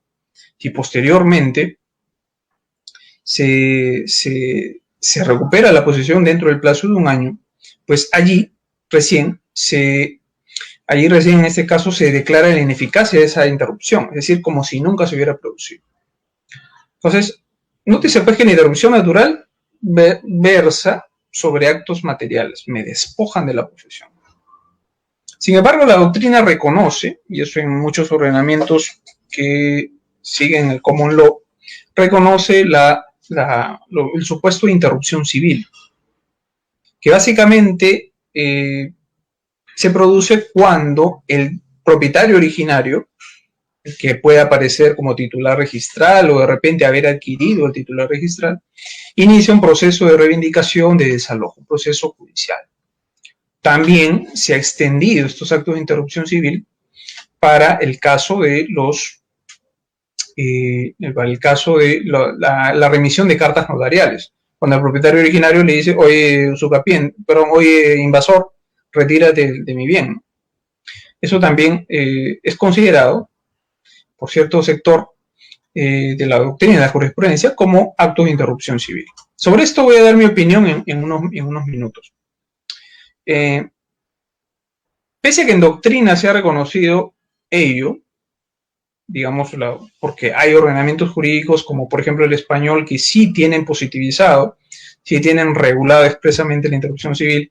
si posteriormente se recupera la posesión dentro del plazo de un año, pues allí recién en este caso se declara la ineficacia de esa interrupción, es decir, como si nunca se hubiera producido. Entonces, nótese pues que la interrupción natural versa sobre actos materiales, me despojan de la posesión. Sin embargo, la doctrina reconoce, y eso en muchos ordenamientos que siguen el common law, reconoce el supuesto de interrupción civil, que básicamente se produce cuando el propietario originario, que puede aparecer como titular registral o de repente haber adquirido el titular registral, inicia un proceso de reivindicación de desalojo, un proceso judicial. También se ha extendido estos actos de interrupción civil para el caso de la remisión de cartas notariales. Cuando el propietario originario le dice, oye, oye, invasor, retírate de mi bien. Eso también es considerado por cierto sector de la doctrina y de la jurisprudencia como actos de interrupción civil. Sobre esto voy a dar mi opinión en unos minutos. Pese a que en doctrina se ha reconocido ello, digamos, porque hay ordenamientos jurídicos como por ejemplo el español que sí tienen positivizado, sí tienen regulado expresamente la interrupción civil,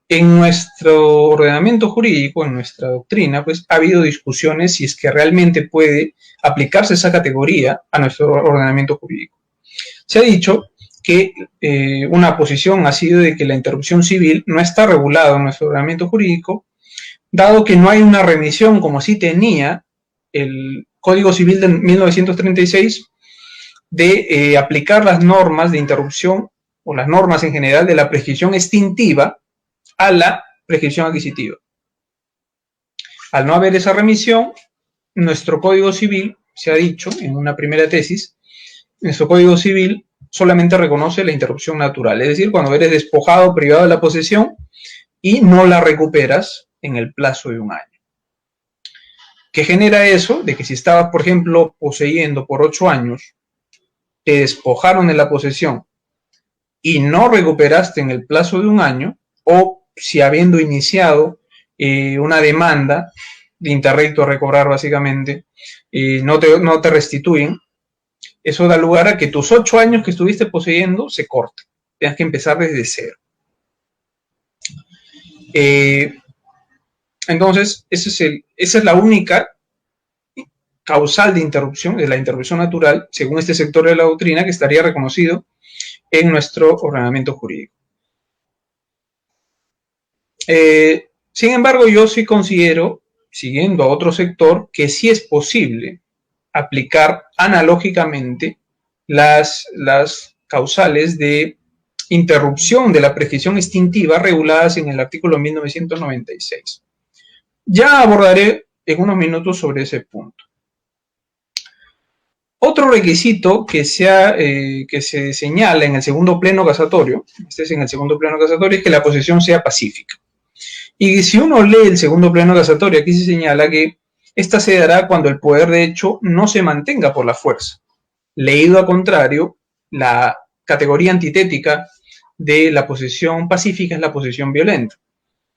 en nuestro ordenamiento jurídico, en nuestra doctrina, pues ha habido discusiones si es que realmente puede aplicarse esa categoría a nuestro ordenamiento jurídico. Se ha dicho que una posición ha sido de que la interrupción civil no está regulada en nuestro ordenamiento jurídico, dado que no hay una remisión como sí tenía el Código Civil de 1936 de aplicar las normas de interrupción o las normas en general de la prescripción extintiva a la prescripción adquisitiva. Al no haber esa remisión, nuestro Código Civil, se ha dicho en una primera tesis, nuestro Código Civil solamente reconoce la interrupción natural, es decir, cuando eres despojado, privado de la posesión y no la recuperas en el plazo de un año. ¿Qué genera eso? De que si estabas, por ejemplo, poseyendo por 8 años, te despojaron de la posesión y no recuperaste en el plazo de un año, o si habiendo iniciado una demanda de interrecto a recobrar básicamente, no te restituyen, eso da lugar a que tus 8 años que estuviste poseyendo se corten. Tengas que empezar desde cero. Entonces, esa es la única causal de interrupción, de la interrupción natural, según este sector de la doctrina, que estaría reconocido en nuestro ordenamiento jurídico. Sin embargo, yo sí considero, siguiendo a otro sector, que sí es posible aplicar analógicamente las causales de interrupción de la prescripción extintiva reguladas en el artículo 1996. Ya abordaré en unos minutos sobre ese punto. Otro requisito que se señala en el segundo pleno casatorio, este es en el segundo pleno casatorio, es que la posesión sea pacífica. Y si uno lee el segundo pleno casatorio, aquí se señala que esta se dará cuando el poder de hecho no se mantenga por la fuerza. Leído a contrario, la categoría antitética de la posesión pacífica es la posesión violenta.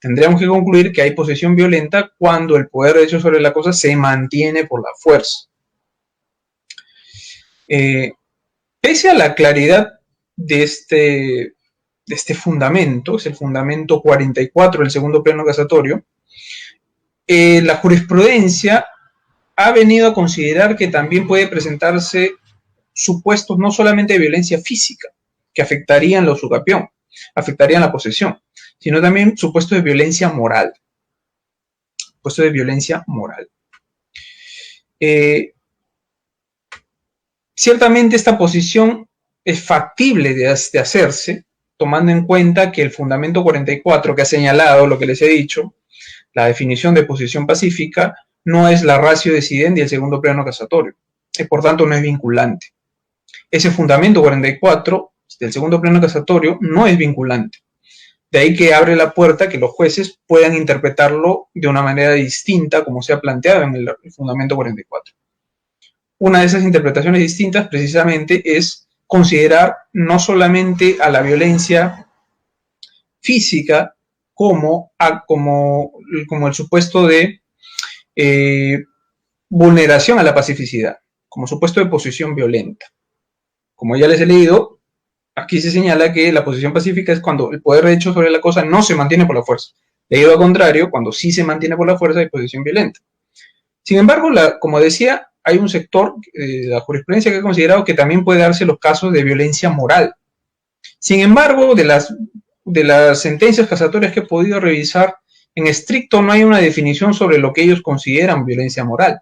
Tendríamos que concluir que hay posesión violenta cuando el poder de hecho sobre la cosa se mantiene por la fuerza. Pese a la claridad de este fundamento, es el fundamento 44 del segundo pleno casatorio, la jurisprudencia ha venido a considerar que también puede presentarse supuestos no solamente de violencia física, que afectarían la usucapión, afectarían la posesión, sino también supuestos de violencia moral. Supuestos de violencia moral. Ciertamente esta posición es factible de hacerse, tomando en cuenta que el fundamento 44 que ha señalado lo que les he dicho, la definición de posesión pacífica, no es la ratio decidendi del segundo pleno casatorio, y por tanto no es vinculante. Ese fundamento 44 del segundo pleno casatorio no es vinculante. De ahí que abre la puerta a que los jueces puedan interpretarlo de una manera distinta como se ha planteado en el fundamento 44. Una de esas interpretaciones distintas precisamente es considerar no solamente a la violencia física como el supuesto de vulneración a la pacificidad, como supuesto de posesión violenta. Como ya les he leído, aquí se señala que la posesión pacífica es cuando el poder de hecho sobre la cosa no se mantiene por la fuerza. Leído al contrario, cuando sí se mantiene por la fuerza hay posesión violenta. Sin embargo, como decía, hay un sector de la jurisprudencia que ha considerado que también puede darse los casos de violencia moral. Sin embargo, de las sentencias casatorias que he podido revisar, en estricto no hay una definición sobre lo que ellos consideran violencia moral.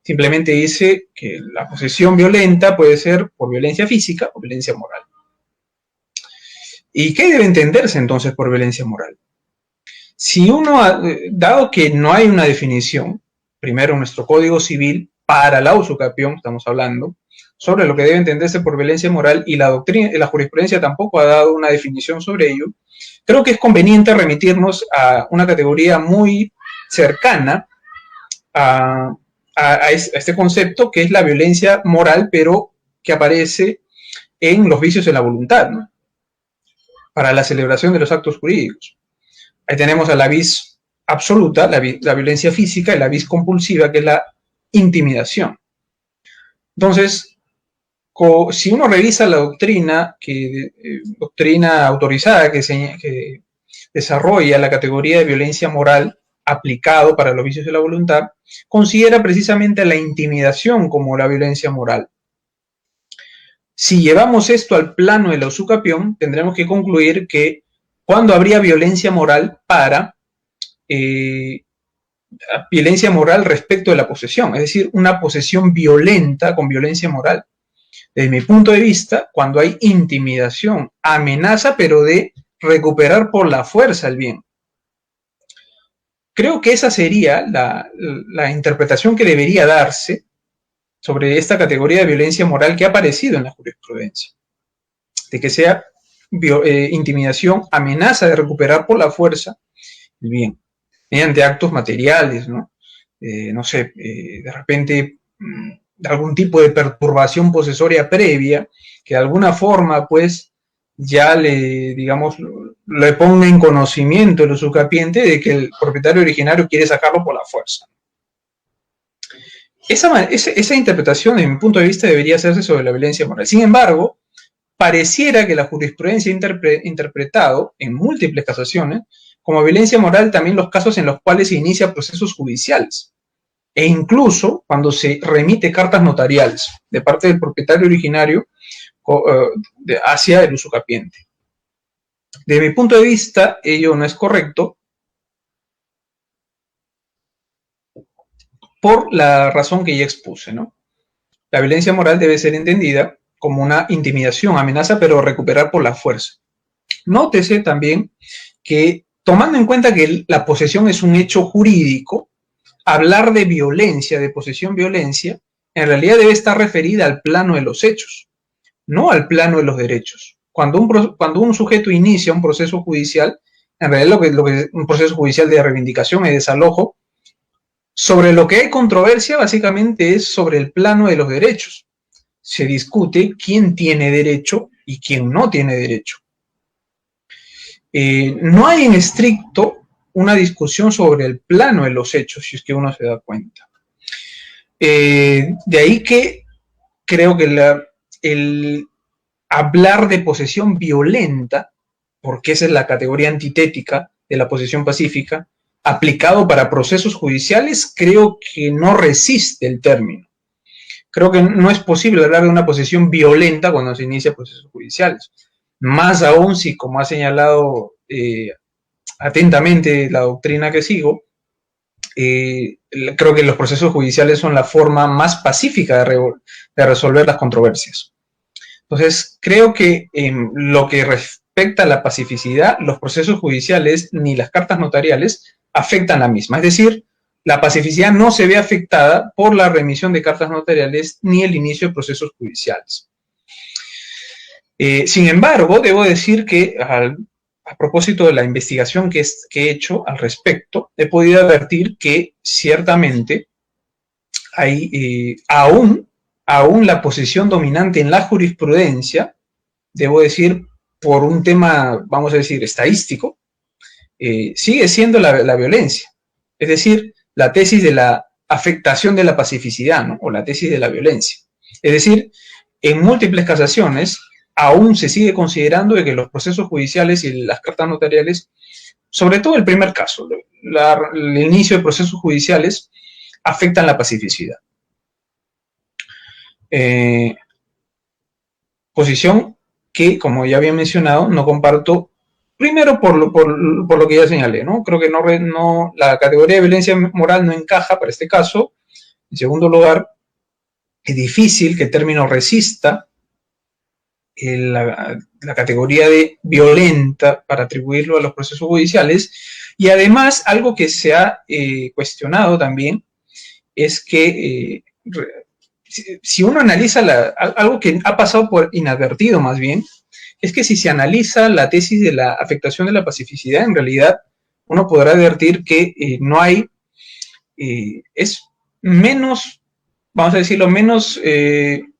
Simplemente dice que la posesión violenta puede ser por violencia física o violencia moral. ¿Y qué debe entenderse entonces por violencia moral? Si dado que no hay una definición, primero en nuestro Código Civil, para la usucapión, estamos hablando, sobre lo que debe entenderse por violencia moral, y la jurisprudencia tampoco ha dado una definición sobre ello, creo que es conveniente remitirnos a una categoría muy cercana a este concepto, que es la violencia moral, pero que aparece en los vicios de la voluntad, ¿no? Para la celebración de los actos jurídicos. Ahí tenemos a la vis absoluta, la violencia física, y la vis compulsiva, que es la intimidación. Entonces, si uno revisa la doctrina, doctrina autorizada que desarrolla la categoría de violencia moral aplicado para los vicios de la voluntad, considera precisamente la intimidación como la violencia moral. Si llevamos esto al plano de la usucapión, tendremos que concluir que cuando habría violencia moral para violencia moral respecto de la posesión, es decir, una posesión violenta con violencia moral. Desde mi punto de vista, cuando hay intimidación, amenaza, pero de recuperar por la fuerza el bien. Creo que esa sería la interpretación que debería darse sobre esta categoría de violencia moral que ha aparecido en la jurisprudencia. De que sea intimidación, amenaza de recuperar por la fuerza el bien. mediante actos materiales, ¿no? No sé, de repente algún tipo de perturbación posesoria previa que de alguna forma, pues, ya le, digamos, le ponga en conocimiento el usucapiente de que el propietario originario quiere sacarlo por la fuerza. Esa interpretación, desde mi punto de vista, debería hacerse sobre la violencia moral. Sin embargo, pareciera que la jurisprudencia ha interpretado en múltiples casaciones como violencia moral también los casos en los cuales se inicia procesos judiciales e incluso cuando se remite cartas notariales de parte del propietario originario hacia el usucapiente. Desde mi punto de vista, ello no es correcto por la razón que ya expuse, ¿no? La violencia moral debe ser entendida como una intimidación, amenaza, pero recuperar por la fuerza. Nótese también que, tomando en cuenta que la posesión es un hecho jurídico, hablar de violencia, de posesión violencia, en realidad debe estar referida al plano de los hechos, no al plano de los derechos. Cuando un sujeto inicia un proceso judicial, en realidad lo que es un proceso judicial de reivindicación y desalojo, sobre lo que hay controversia básicamente es sobre el plano de los derechos. Se discute quién tiene derecho y quién no tiene derecho. No hay en estricto una discusión sobre el plano de los hechos, si es que uno se da cuenta. De ahí que creo que el hablar de posesión violenta, porque esa es la categoría antitética de la posesión pacífica, aplicado para procesos judiciales, creo que no resiste el término. Creo que no es posible hablar de una posesión violenta cuando se inicia procesos judiciales. Más aún si, como ha señalado atentamente la doctrina que sigo, creo que los procesos judiciales son la forma más pacífica de resolver las controversias. Entonces, creo que en lo que respecta a la pacificidad, los procesos judiciales ni las cartas notariales afectan la misma. Es decir, la pacificidad no se ve afectada por la remisión de cartas notariales ni el inicio de procesos judiciales. Sin embargo, debo decir que a propósito de la investigación que he hecho al respecto, he podido advertir que ciertamente hay aún la posición dominante en la jurisprudencia, debo decir, por un tema, vamos a decir, estadístico, sigue siendo la violencia. Es decir, la tesis de la afectación de la pacificidad, ¿no? O la tesis de la violencia. Es decir, en múltiples casaciones aún se sigue considerando de que los procesos judiciales y las cartas notariales, sobre todo el primer caso, el inicio de procesos judiciales, afectan la pacificidad. Posición que, como ya había mencionado, no comparto, primero por lo que ya señalé, ¿no? Creo que la categoría de violencia moral no encaja para este caso. En segundo lugar, es difícil que el término resista la categoría de violenta para atribuirlo a los procesos judiciales. Y además, algo que se ha cuestionado también es que si uno analiza algo que ha pasado por inadvertido más bien, es que si se analiza la tesis de la afectación de la pacificidad, en realidad uno podrá advertir que no hay, es menos, vamos a decirlo, menos,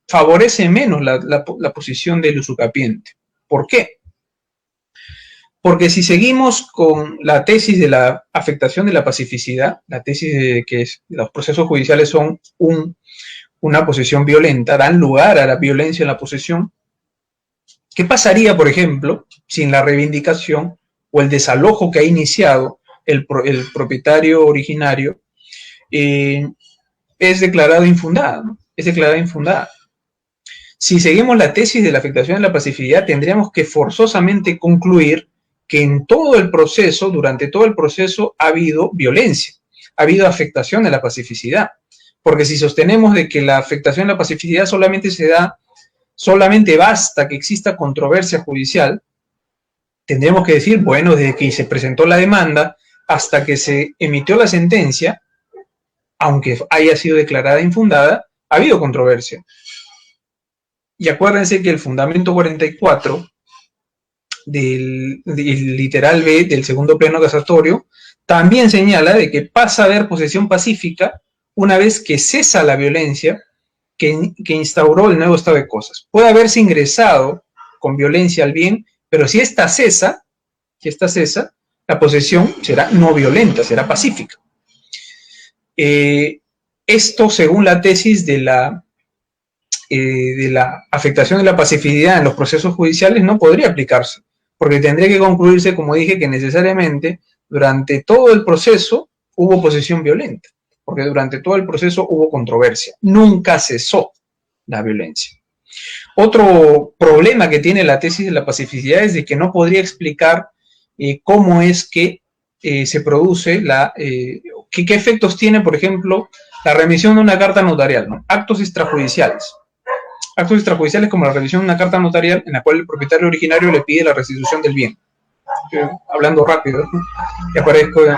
favorece menos la posición del usucapiente. ¿Por qué? Porque si seguimos con la tesis de la afectación de la pacificidad, la tesis de que los procesos judiciales son una posesión violenta, dan lugar a la violencia en la posesión, ¿qué pasaría, por ejemplo, sin la reivindicación o el desalojo que ha iniciado el propietario originario es declarada infundada, ¿no? Es declarada infundada. Si seguimos la tesis de la afectación de la pacificidad, tendríamos que forzosamente concluir que en todo el proceso, durante todo el proceso, ha habido violencia, ha habido afectación de la pacificidad. Porque si sostenemos de que la afectación de la pacificidad solamente basta que exista controversia judicial, tendremos que decir, bueno, desde que se presentó la demanda hasta que se emitió la sentencia, aunque haya sido declarada infundada, ha habido controversia. Y acuérdense que el fundamento 44 del literal B del segundo pleno casatorio también señala de que pasa a haber posesión pacífica una vez que cesa la violencia que instauró el nuevo estado de cosas. Puede haberse ingresado con violencia al bien, pero si esta cesa, la posesión será no violenta, será pacífica. Esto, según la tesis de la afectación de la pacificidad en los procesos judiciales, no podría aplicarse, porque tendría que concluirse, como dije, que necesariamente durante todo el proceso hubo posesión violenta, porque durante todo el proceso hubo controversia, nunca cesó la violencia. Otro problema que tiene la tesis de la pacificidad es de que no podría explicar cómo es que se produce qué efectos tiene, por ejemplo, la remisión de una carta notarial, ¿no? Actos extrajudiciales como la revisión de una carta notarial en la cual el propietario originario le pide la restitución del bien. Hablando rápido, ¿no?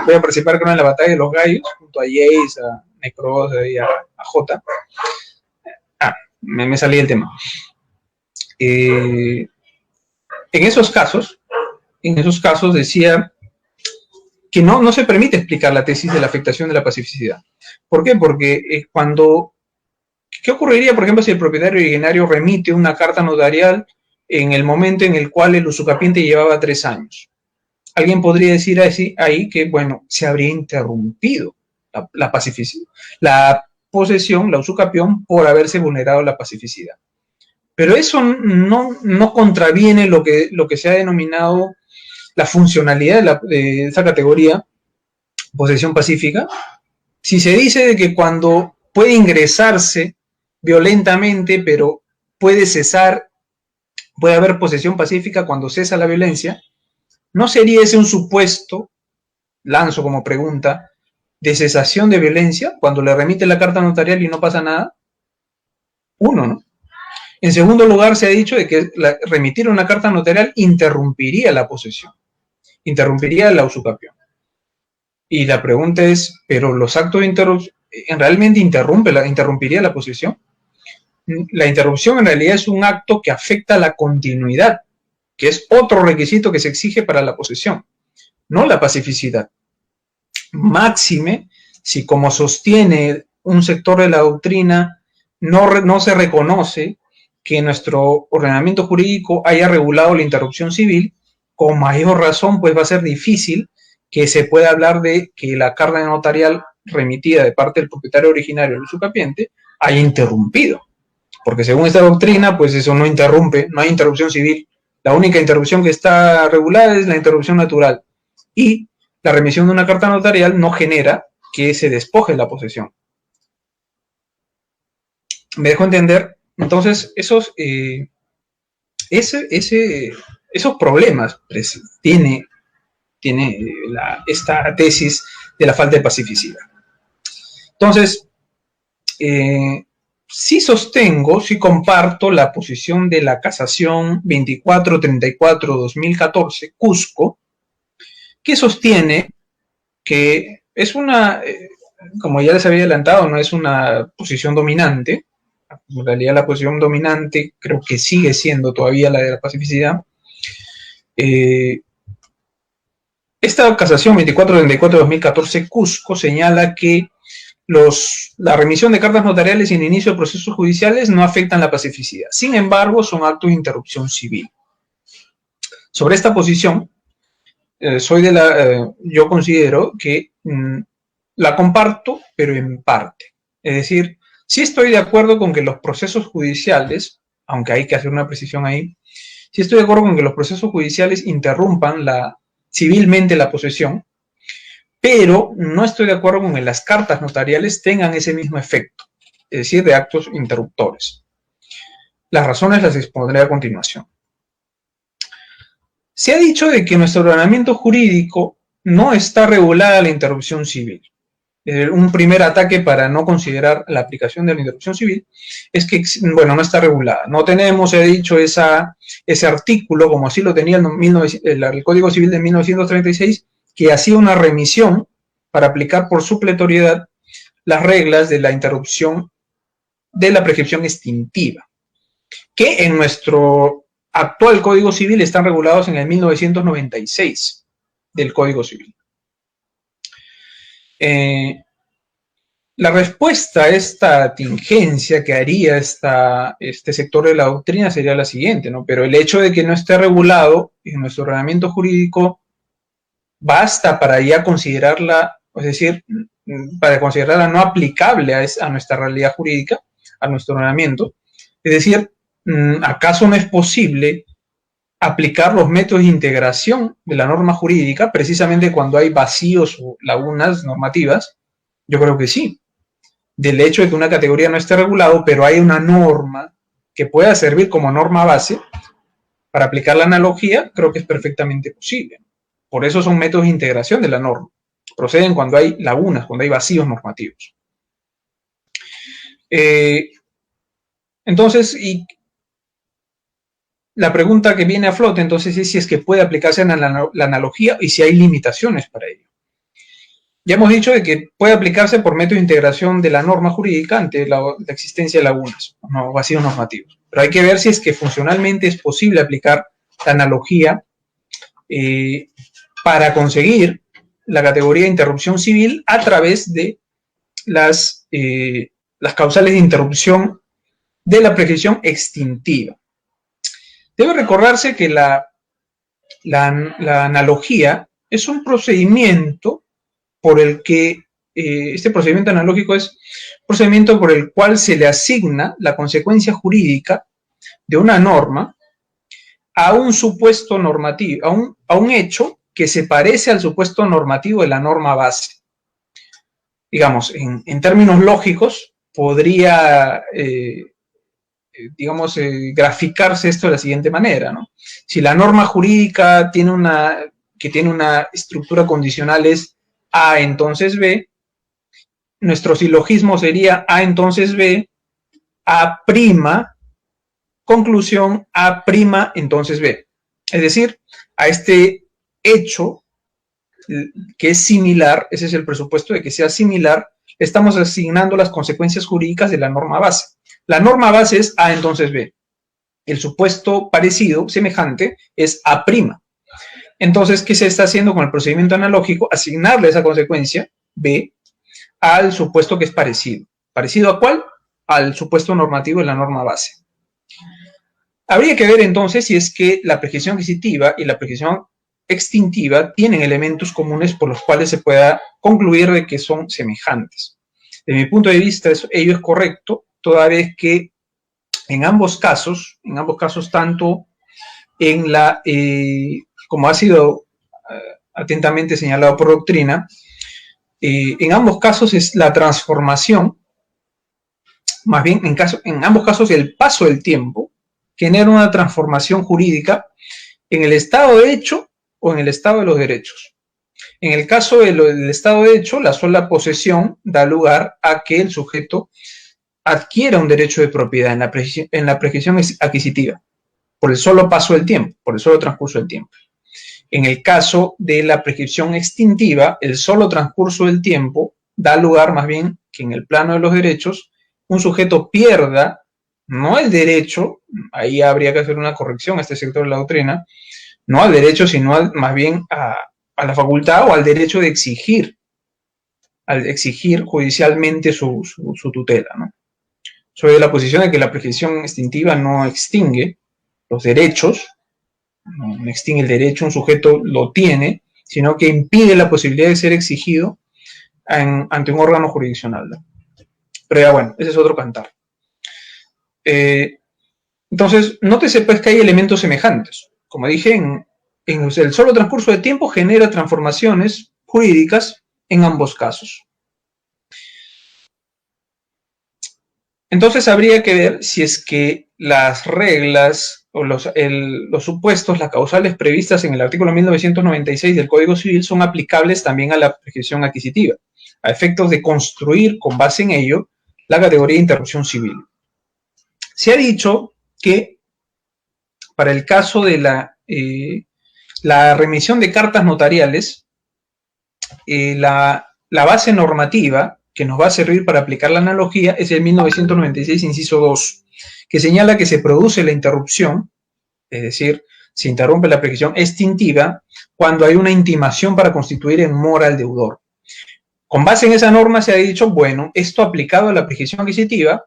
Voy a participar creo en la batalla de los gallos, junto a Jace, a Necros y a J. Me salí del tema. En esos casos decía que no se permite explicar la tesis de la afectación de la pacificidad. ¿Por qué? Porque ¿qué ocurriría, por ejemplo, si el propietario originario remite una carta notarial en el momento en el cual el usucapiente llevaba 3 años? Alguien podría decir ahí que, bueno, se habría interrumpido la pacificidad, la posesión, la usucapión, por haberse vulnerado la pacificidad. Pero eso no contraviene lo que se ha denominado la funcionalidad de esa categoría, posesión pacífica. Si se dice de que cuando puede ingresarse violentamente, pero puede cesar, puede haber posesión pacífica cuando cesa la violencia, ¿no sería ese un supuesto, lanzo como pregunta, de cesación de violencia cuando le remite la carta notarial y no pasa nada? Uno, ¿no? En segundo lugar, se ha dicho de que remitir una carta notarial interrumpiría la posesión, interrumpiría la usucapión. Y la pregunta es, ¿pero los actos de interrupción realmente interrumpiría la posesión? La interrupción en realidad es un acto que afecta la continuidad, que es otro requisito que se exige para la posesión, no la pacificidad. Máxime, si como sostiene un sector de la doctrina, no se reconoce que nuestro ordenamiento jurídico haya regulado la interrupción civil, con mayor razón pues va a ser difícil que se pueda hablar de que la carta notarial remitida de parte del propietario originario del usucapiente haya interrumpido, porque según esta doctrina pues eso no interrumpe, no hay interrupción civil. La única interrupción que está regulada es la interrupción natural, y la remisión de una carta notarial no genera que se despoje la posesión. ¿Me dejo entender? Entonces, esos problemas tiene esta tesis de la falta de pacificidad. Entonces, sí comparto la posición de la casación 2434-2014, Cusco, que sostiene que es como ya les había adelantado, no es una posición dominante. En realidad la posición dominante creo que sigue siendo todavía la de la pacificidad. Esta casación 2434-2014 Cusco señala que la remisión de cartas notariales y el inicio de procesos judiciales no afectan la pacificidad. Sin embargo, son actos de interrupción civil. Sobre esta posición, yo considero que la comparto, pero en parte. Es decir, sí estoy de acuerdo con que los procesos judiciales, aunque hay que hacer una precisión ahí, sí estoy de acuerdo con que los procesos judiciales interrumpan civilmente la posesión, pero no estoy de acuerdo con que las cartas notariales tengan ese mismo efecto, es decir, de actos interruptores. Las razones las expondré a continuación. Se ha dicho de que nuestro ordenamiento jurídico no está regulada la interrupción civil. Un primer ataque para no considerar la aplicación de la interrupción civil es que, bueno, no está regulada. No tenemos, he dicho, ese artículo, como así lo tenía el Código Civil de 1936, que hacía una remisión para aplicar por supletoriedad las reglas de la interrupción de la prescripción extintiva, que en nuestro actual Código Civil están regulados en el 1996 del Código Civil. La respuesta a esta tingencia que haría este sector de la doctrina sería la siguiente, ¿no? Pero el hecho de que no esté regulado en nuestro ordenamiento jurídico basta para ya considerarla, es decir, para considerarla no aplicable a nuestra realidad jurídica, a nuestro ordenamiento. Es decir, ¿acaso no es posible aplicar los métodos de integración de la norma jurídica precisamente cuando hay vacíos o lagunas normativas? Yo creo que sí. Del hecho de que una categoría no esté regulado, pero hay una norma que pueda servir como norma base para aplicar la analogía, creo que es perfectamente posible. Por eso son métodos de integración de la norma. Proceden cuando hay lagunas, cuando hay vacíos normativos. Entonces, y la pregunta que viene a flote entonces es si es que puede aplicarse en la analogía y si hay limitaciones para ello. Ya hemos dicho de que puede aplicarse por método de integración de la norma jurídica ante la existencia de lagunas o vacíos normativos. Pero hay que ver si es que funcionalmente es posible aplicar la analogía para conseguir la categoría de interrupción civil a través de las causales de interrupción de la prescripción extintiva. Debe recordarse que la analogía es un procedimiento por el que este procedimiento analógico es un procedimiento por el cual se le asigna la consecuencia jurídica de una norma a un supuesto normativo, a un hecho que se parece al supuesto normativo de la norma base. Digamos, en términos lógicos, podría, graficarse esto de la siguiente manera, ¿no? Si la norma jurídica tiene una estructura condicional es A entonces B, nuestro silogismo sería A entonces B, A prima, conclusión A prima entonces B. Es decir, a este hecho que es similar, ese es el presupuesto de que sea similar, estamos asignando las consecuencias jurídicas de la norma base. La norma base es A entonces B. El supuesto parecido, semejante, es A prima. Entonces, ¿qué se está haciendo con el procedimiento analógico? Asignarle esa consecuencia, B, al supuesto que es parecido. ¿Parecido a cuál? Al supuesto normativo de la norma base. Habría que ver entonces si es que la prescripción adquisitiva y la prescripción extintiva tienen elementos comunes por los cuales se pueda concluir de que son semejantes. Desde mi punto de vista, ello es correcto, toda vez que en ambos casos, tanto en la... como ha sido atentamente señalado por doctrina, en ambos casos es la transformación, más bien en ambos casos el paso del tiempo genera una transformación jurídica en el estado de hecho o en el estado de los derechos. En el caso del estado de hecho, la sola posesión da lugar a que el sujeto adquiera un derecho de propiedad en la prescripción adquisitiva, por el solo paso del tiempo, por el solo transcurso del tiempo. En el caso de la prescripción extintiva, el solo transcurso del tiempo da lugar más bien que en el plano de los derechos, un sujeto pierda, no el derecho, ahí habría que hacer una corrección a este sector de la doctrina, no al derecho, sino más bien a la facultad o al derecho de exigir judicialmente su tutela, ¿no? Soy de la posición de que la prescripción extintiva no extingue los derechos, no extingue el derecho, un sujeto lo tiene, sino que impide la posibilidad de ser exigido ante un órgano jurisdiccional, ¿no? Pero ya bueno, ese es otro cantar. Entonces, nótese pues que hay elementos semejantes. Como dije, en el solo transcurso de tiempo genera transformaciones jurídicas en ambos casos. Entonces habría que ver si es que las reglas o los supuestos, las causales previstas en el artículo 1996 del Código Civil son aplicables también a la prescripción adquisitiva, a efectos de construir con base en ello la categoría de interrupción civil. Se ha dicho que para el caso de la remisión de cartas notariales, la base normativa que nos va a servir para aplicar la analogía es el 1996, inciso 2, que señala que se produce la interrupción, es decir, se interrumpe la prescripción extintiva cuando hay una intimación para constituir en mora al deudor. Con base en esa norma se ha dicho, bueno, esto aplicado a la prescripción adquisitiva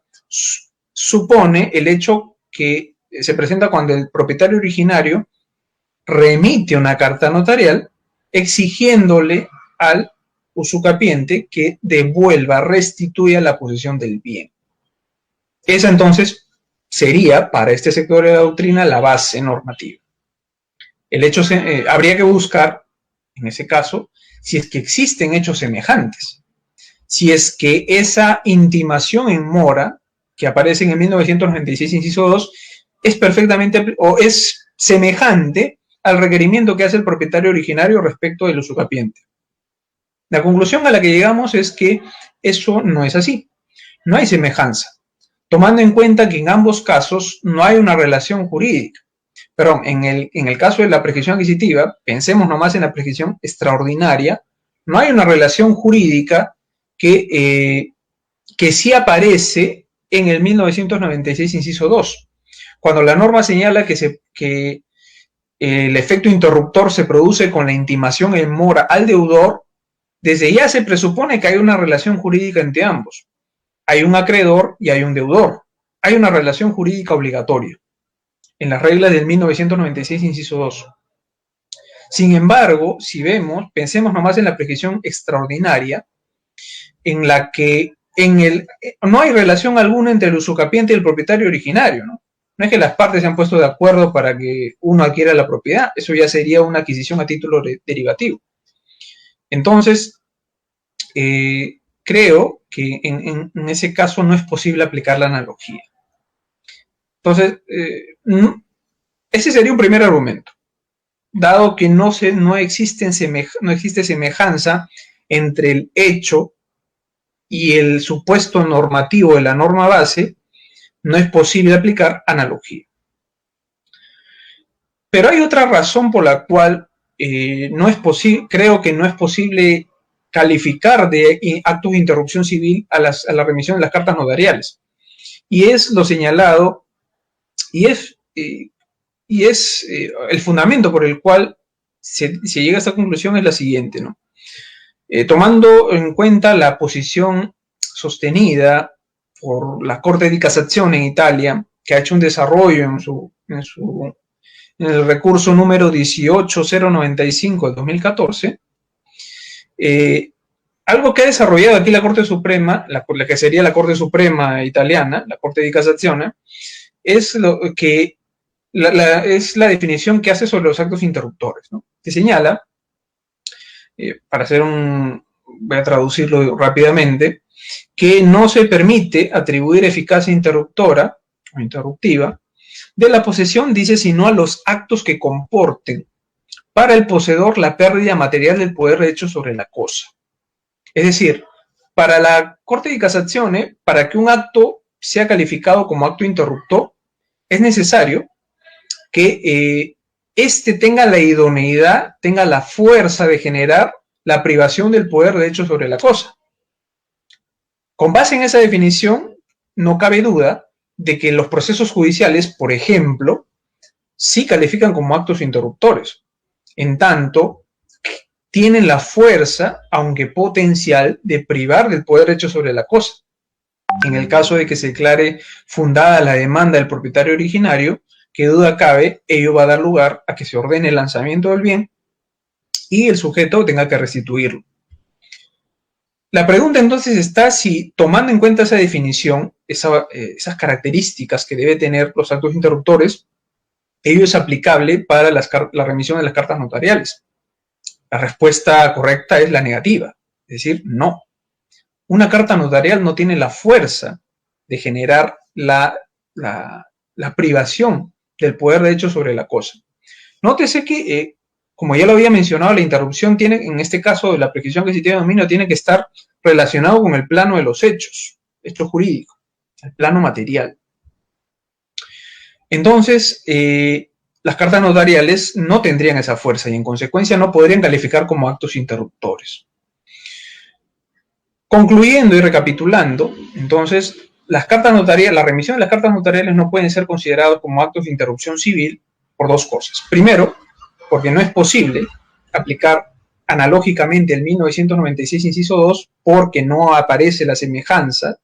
supone el hecho que se presenta cuando el propietario originario remite una carta notarial exigiéndole al usucapiente que devuelva, restituya la posesión del bien. Esa entonces sería, para este sector de la doctrina, la base normativa. El hecho habría que buscar, en ese caso, si es que existen hechos semejantes, si es que esa intimación en mora, que aparece en el 1996, inciso 2, es perfectamente o es semejante al requerimiento que hace el propietario originario respecto del usucapiente. La conclusión a la que llegamos es que eso no es así, no hay semejanza, tomando en cuenta que en ambos casos no hay una relación jurídica. Perdón, en el caso de la prescripción adquisitiva, pensemos nomás en la prescripción extraordinaria, no hay una relación jurídica que sí aparece en el 1996, inciso 2, cuando la norma señala que el efecto interruptor se produce con la intimación en mora al deudor. Desde ya se presupone que hay una relación jurídica entre ambos. Hay un acreedor y hay un deudor. Hay una relación jurídica obligatoria en las reglas del 1996, inciso 2. Sin embargo, si vemos, pensemos nomás en la prescripción extraordinaria, en la que no hay relación alguna entre el usucapiente y el propietario originario, ¿no? No es que las partes se han puesto de acuerdo para que uno adquiera la propiedad, eso ya sería una adquisición a título derivativo. Entonces, creo que en ese caso no es posible aplicar la analogía. Entonces, ese sería un primer argumento. Dado que no existe semejanza entre el hecho y el supuesto normativo de la norma base, no es posible aplicar analogía. Pero hay otra razón por la cual creo que no es posible calificar de actos de interrupción civil a la remisión de las cartas notariales. Y es lo señalado, y es el fundamento por el cual se llega a esta conclusión es la siguiente, ¿no? Tomando en cuenta la posición sostenida por la Corte di Cassazione en Italia, que ha hecho un desarrollo en el recurso número 18095 de 2014, algo que ha desarrollado aquí la Corte Suprema, la que sería la Corte Suprema italiana, la Corte di Cassazione, es la definición que hace sobre los actos interruptores, ¿no? Que señala, voy a traducirlo rápidamente, que no se permite atribuir eficacia interruptora o interruptiva de la posesión, dice, sino a los actos que comporten para el poseedor la pérdida material del poder de hecho sobre la cosa. Es decir, para la Corte di Cassazione, para que un acto sea calificado como acto interruptor, es necesario que éste tenga la idoneidad, tenga la fuerza de generar la privación del poder de hecho sobre la cosa. Con base en esa definición, no cabe duda de que los procesos judiciales, por ejemplo, sí califican como actos interruptores, en tanto tienen la fuerza, aunque potencial, de privar del poder hecho sobre la cosa. En el caso de que se declare fundada la demanda del propietario originario, que duda cabe, ello va a dar lugar a que se ordene el lanzamiento del bien y el sujeto tenga que restituirlo. La pregunta entonces está si, tomando en cuenta esa definición, esas características que debe tener los actos interruptores, ello es aplicable para la remisión de las cartas notariales. La respuesta correcta es la negativa, es decir, no. Una carta notarial no tiene la fuerza de generar la privación del poder de hecho sobre la cosa. Nótese que, como ya lo había mencionado, la interrupción tiene, en este caso de la prescripción adquisitiva de dominio, tiene que estar relacionado con el plano de los hechos jurídico, el plano material. Entonces, las cartas notariales no tendrían esa fuerza y en consecuencia no podrían calificar como actos interruptores. Concluyendo y recapitulando, entonces, la remisión de las cartas notariales no pueden ser considerados como actos de interrupción civil por dos cosas. Primero, porque no es posible aplicar analógicamente el 1996, inciso 2, porque no aparece la semejanza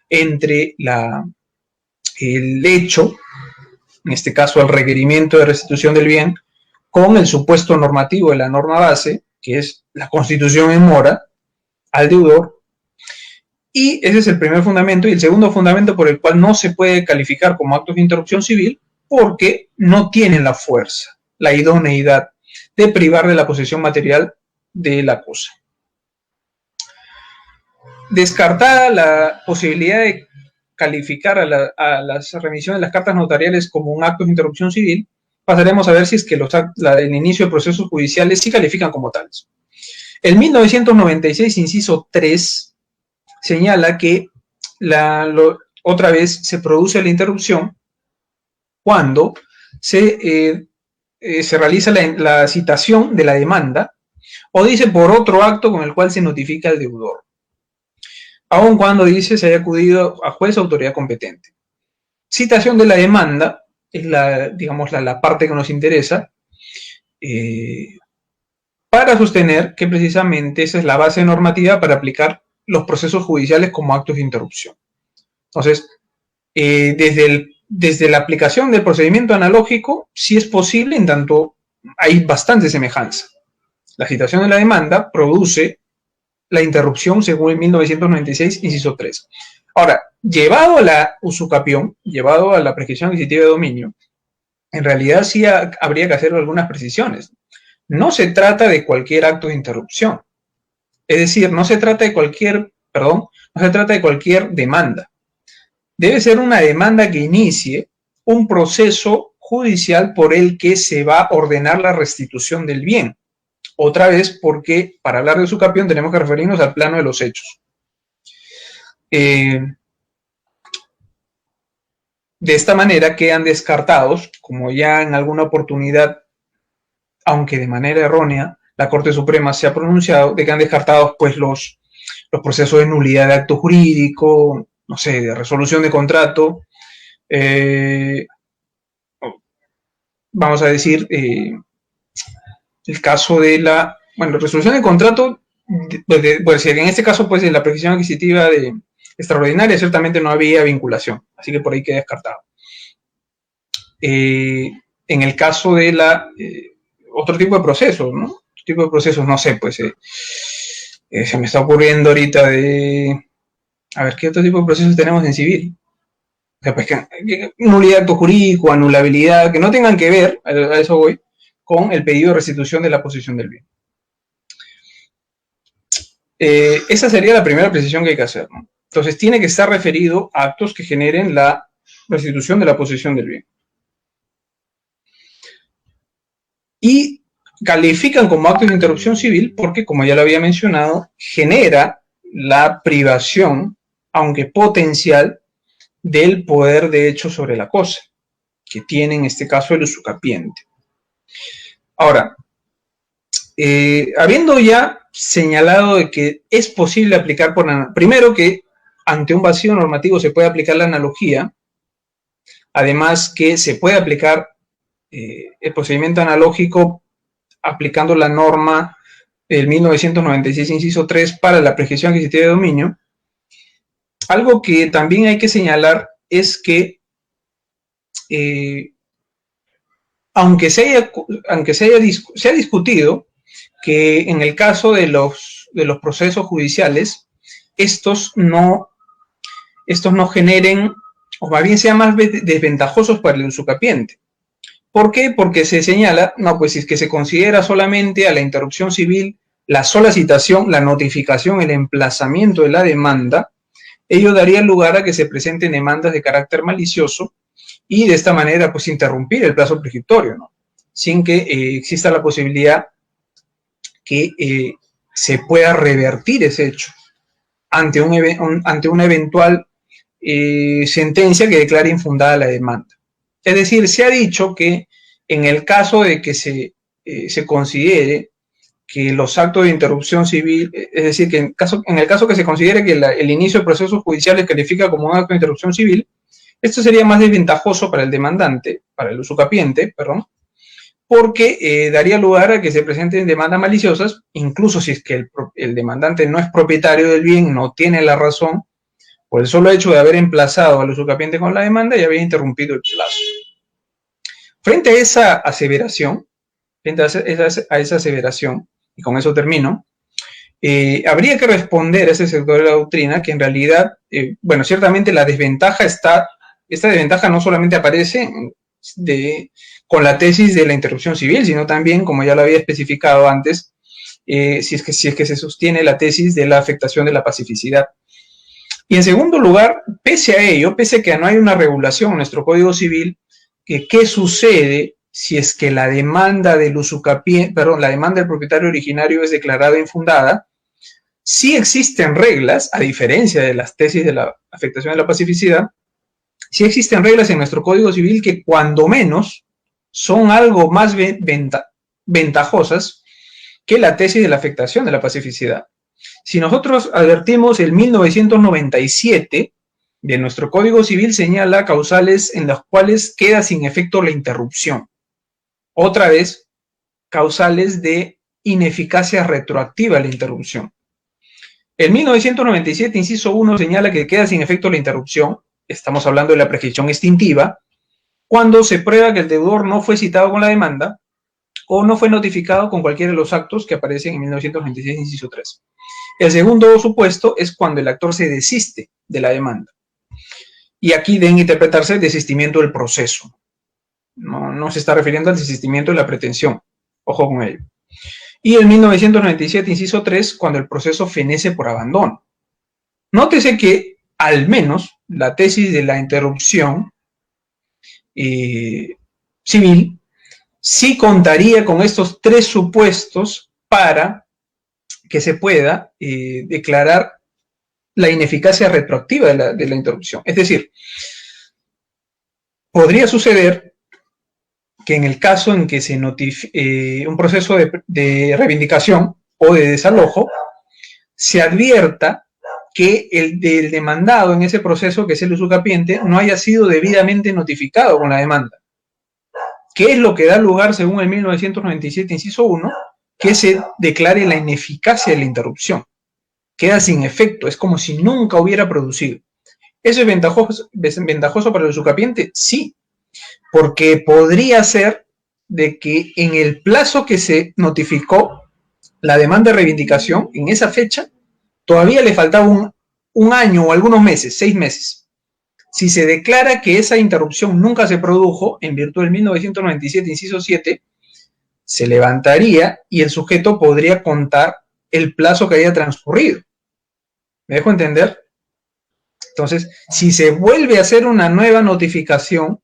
entre el hecho, en este caso el requerimiento de restitución del bien, con el supuesto normativo de la norma base, que es la Constitución en mora, al deudor. Y ese es el primer fundamento. Y el segundo fundamento por el cual no se puede calificar como actos de interrupción civil, porque no tienen la fuerza, la idoneidad de privar de la posesión material de la cosa. Descartada la posibilidad de calificar a las remisiones de las cartas notariales como un acto de interrupción civil, pasaremos a ver si es que el inicio de procesos judiciales sí califican como tales. El 1996, inciso 3, señala que otra vez se produce la interrupción cuando se realiza la citación de la demanda o dice por otro acto con el cual se notifica al deudor, aun cuando dice se haya acudido a juez o autoridad competente. Citación de la demanda es la parte que nos interesa, para sostener que precisamente esa es la base normativa para aplicar los procesos judiciales como actos de interrupción. Entonces, desde la aplicación del procedimiento analógico, sí es posible, en tanto hay bastante semejanza. La citación de la demanda produce la interrupción según el 1996, inciso 3. Ahora, llevado a la usucapión, llevado a la prescripción adquisitiva de dominio, en realidad sí habría que hacer algunas precisiones. No se trata de cualquier acto de interrupción. Es decir, no se trata de cualquier demanda. Debe ser una demanda que inicie un proceso judicial por el que se va a ordenar la restitución del bien. Otra vez, porque para hablar de usucapión tenemos que referirnos al plano de los hechos. De esta manera quedan descartados, como ya en alguna oportunidad, aunque de manera errónea, la Corte Suprema se ha pronunciado, de que han descartados pues los procesos de nulidad de acto jurídico, no sé, de resolución de contrato, vamos a decir, el caso de la, resolución de contrato, pues en este caso, pues en la prescripción adquisitiva extraordinaria, ciertamente no había vinculación, así que por ahí queda descartado. En el caso de otro tipo de procesos, ¿no? Otro tipo de procesos, no sé, pues se me está ocurriendo ahorita a ver, ¿qué otro tipo de procesos tenemos en civil? O sea, pues nulidad de acto jurídico, anulabilidad, que no tengan que ver, a eso voy, con el pedido de restitución de la posesión del bien. Esa sería la primera precisión que hay que hacer, ¿no? Entonces, tiene que estar referido a actos que generen la restitución de la posesión del bien. Y califican como actos de interrupción civil porque, como ya lo había mencionado, genera la privación, aunque potencial, del poder de hecho sobre la cosa, que tiene en este caso el usucapiente. Ahora, habiendo ya señalado de que es posible aplicar primero que ante un vacío normativo se puede aplicar la analogía, además que se puede aplicar el procedimiento analógico aplicando la norma del 1996, inciso 3, para la prescripción adquisitiva de dominio. Algo que también hay que señalar es que aunque se ha discutido que en el caso de los procesos judiciales, estos no generen, o más bien sean más desventajosos para el usucapiente. ¿Por qué? Porque se señala, no, pues si es que se considera solamente a la interrupción civil la sola citación, la notificación, el emplazamiento de la demanda, ello daría lugar a que se presenten demandas de carácter malicioso y de esta manera pues interrumpir el plazo prescriptorio, ¿no? Sin que exista la posibilidad que se pueda revertir ese hecho ante una eventual sentencia que declare infundada la demanda. Es decir, se ha dicho que en el caso de que se considere que los actos de interrupción civil, es decir, que en el caso que se considere que el inicio de procesos judiciales califica como un acto de interrupción civil, esto sería más desventajoso para el demandante, para el usucapiente, perdón, porque daría lugar a que se presenten demandas maliciosas, incluso si es que el demandante no es propietario del bien, no tiene la razón, por el solo hecho de haber emplazado al usucapiente con la demanda y había interrumpido el plazo. Frente a esa aseveración, y con eso termino, habría que responder a ese sector de la doctrina que en realidad, bueno, ciertamente esta desventaja no solamente aparece con la tesis de la interrupción civil, sino también, como ya lo había especificado antes, si es que se sostiene la tesis de la afectación de la pacificidad. Y en segundo lugar, pese a ello, pese a que no hay una regulación en nuestro Código Civil, ¿qué sucede si es que la demanda del la demanda del propietario originario es declarada infundada? Sí existen reglas, a diferencia de las tesis de la afectación de la pacificidad, sí existen reglas en nuestro Código Civil que cuando menos son algo más ventajosas que la tesis de la afectación de la pacificidad. Si nosotros advertimos el 1997 de nuestro Código Civil señala causales en las cuales queda sin efecto la interrupción. Otra vez, causales de ineficacia retroactiva la interrupción. El 1997, inciso 1, señala que queda sin efecto la interrupción, estamos hablando de la prescripción extintiva, cuando se prueba que el deudor no fue citado con la demanda o no fue notificado con cualquiera de los actos que aparecen en 1996, inciso 3. El segundo supuesto es cuando el actor se desiste de la demanda. Y aquí deben interpretarse el desistimiento del proceso. No se está refiriendo al desistimiento de la pretensión. Ojo con ello. Y el 1997, inciso 3, cuando el proceso fenece por abandono. Nótese que, al menos, la tesis de la interrupción civil sí contaría con estos tres supuestos para que se pueda declarar la ineficacia retroactiva de la interrupción. Es decir, podría suceder que en el caso en que se notifique un proceso de reivindicación o de desalojo, se advierta que el demandado en ese proceso, que es el usucapiente, no haya sido debidamente notificado con la demanda. ¿Qué es lo que da lugar, según el 1997, inciso 1, que se declare la ineficacia de la interrupción? Queda sin efecto, es como si nunca hubiera producido. ¿Eso es ventajoso para el usucapiente? Sí, porque podría ser de que en el plazo que se notificó la demanda de reivindicación, en esa fecha, todavía le faltaba un año o algunos meses, 6 meses. Si se declara que esa interrupción nunca se produjo, en virtud del 1997, inciso 7, se levantaría y el sujeto podría contar el plazo que haya transcurrido. ¿Me dejo entender? Entonces, si se vuelve a hacer una nueva notificación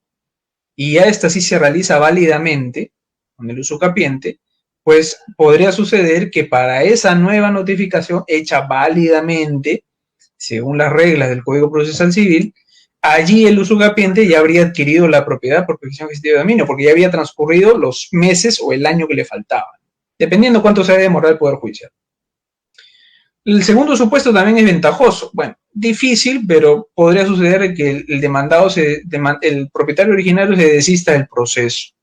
y ya esta sí se realiza válidamente con el usucapiente, pues podría suceder que para esa nueva notificación hecha válidamente, según las reglas del Código Procesal Civil, allí el usucapiente ya habría adquirido la propiedad por prescripción ejecutiva de dominio, porque ya había transcurrido los meses o el año que le faltaba, dependiendo cuánto se haya demorado el Poder Judicial. El segundo supuesto también es ventajoso. Bueno, difícil, pero podría suceder que el demandado, el propietario originario se desista del proceso.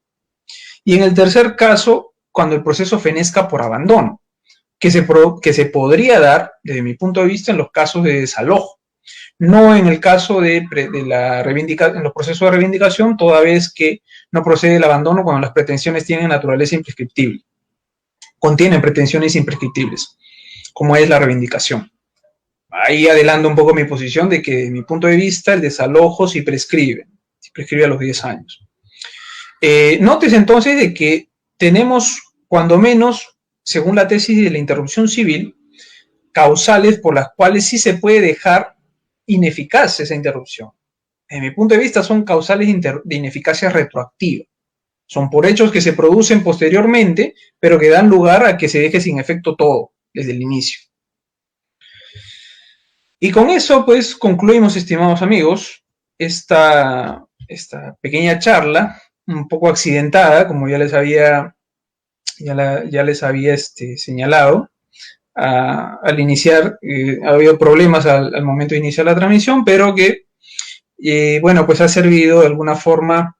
Y en el tercer caso, cuando el proceso fenezca por abandono, que se podría dar, desde mi punto de vista, en los casos de desalojo. No en el caso de en los procesos de reivindicación, toda vez que no procede el abandono cuando las pretensiones tienen naturaleza imprescriptible. Contienen pretensiones imprescriptibles, como es la reivindicación. Ahí adelanto un poco mi posición de que, de mi punto de vista, el desalojo sí prescribe a los 10 años. Nótese entonces de que tenemos, cuando menos, según la tesis de la interrupción civil, causales por las cuales sí se puede dejar ineficaz esa interrupción. Desde mi punto de vista, son causales de ineficacia retroactiva. Son por hechos que se producen posteriormente, pero que dan lugar a que se deje sin efecto todo desde el inicio. Y con eso, pues, concluimos, estimados amigos, esta pequeña charla, un poco accidentada, como ya les había señalado. Al iniciar, ha habido problemas al momento de iniciar la transmisión, pero que, bueno, pues ha servido de alguna forma,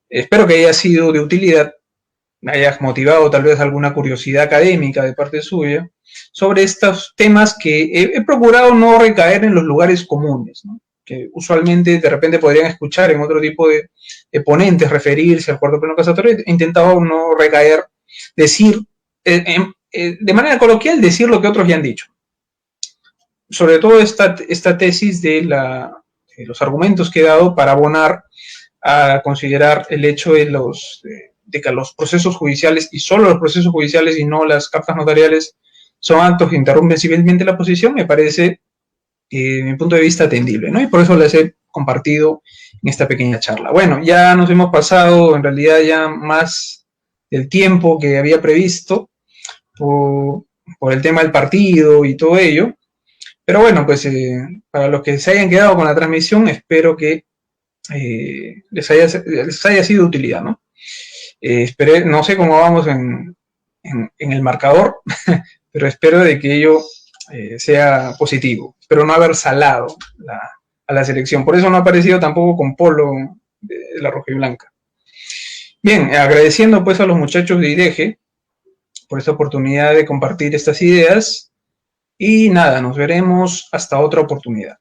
espero que haya sido de utilidad haya motivado tal vez alguna curiosidad académica de parte suya sobre estos temas que he procurado no recaer en los lugares comunes, ¿no? Que usualmente de repente podrían escuchar en otro tipo de ponentes referirse al cuarto plano casatorio. He intentado no recaer, decir, de manera coloquial, decir lo que otros ya han dicho. Sobre todo esta tesis de los argumentos que he dado para abonar a considerar el hecho de que los procesos judiciales, y solo los procesos judiciales y no las cartas notariales, son actos que interrumpen civilmente la posición, me parece, desde mi punto de vista, atendible, ¿no? Y por eso les he compartido en esta pequeña charla. Bueno, ya nos hemos pasado, en realidad, ya más del tiempo que había previsto por, por el tema del partido y todo ello. Pero bueno, pues para los que se hayan quedado con la transmisión, espero que les haya sido de utilidad, ¿no? No sé cómo vamos en el marcador, pero espero de que ello sea positivo. Espero no haber salado a la selección. Por eso no ha aparecido tampoco con polo de la roja y blanca. Bien, agradeciendo pues a los muchachos de IDEGE por esta oportunidad de compartir estas ideas. Y nada, nos veremos hasta otra oportunidad.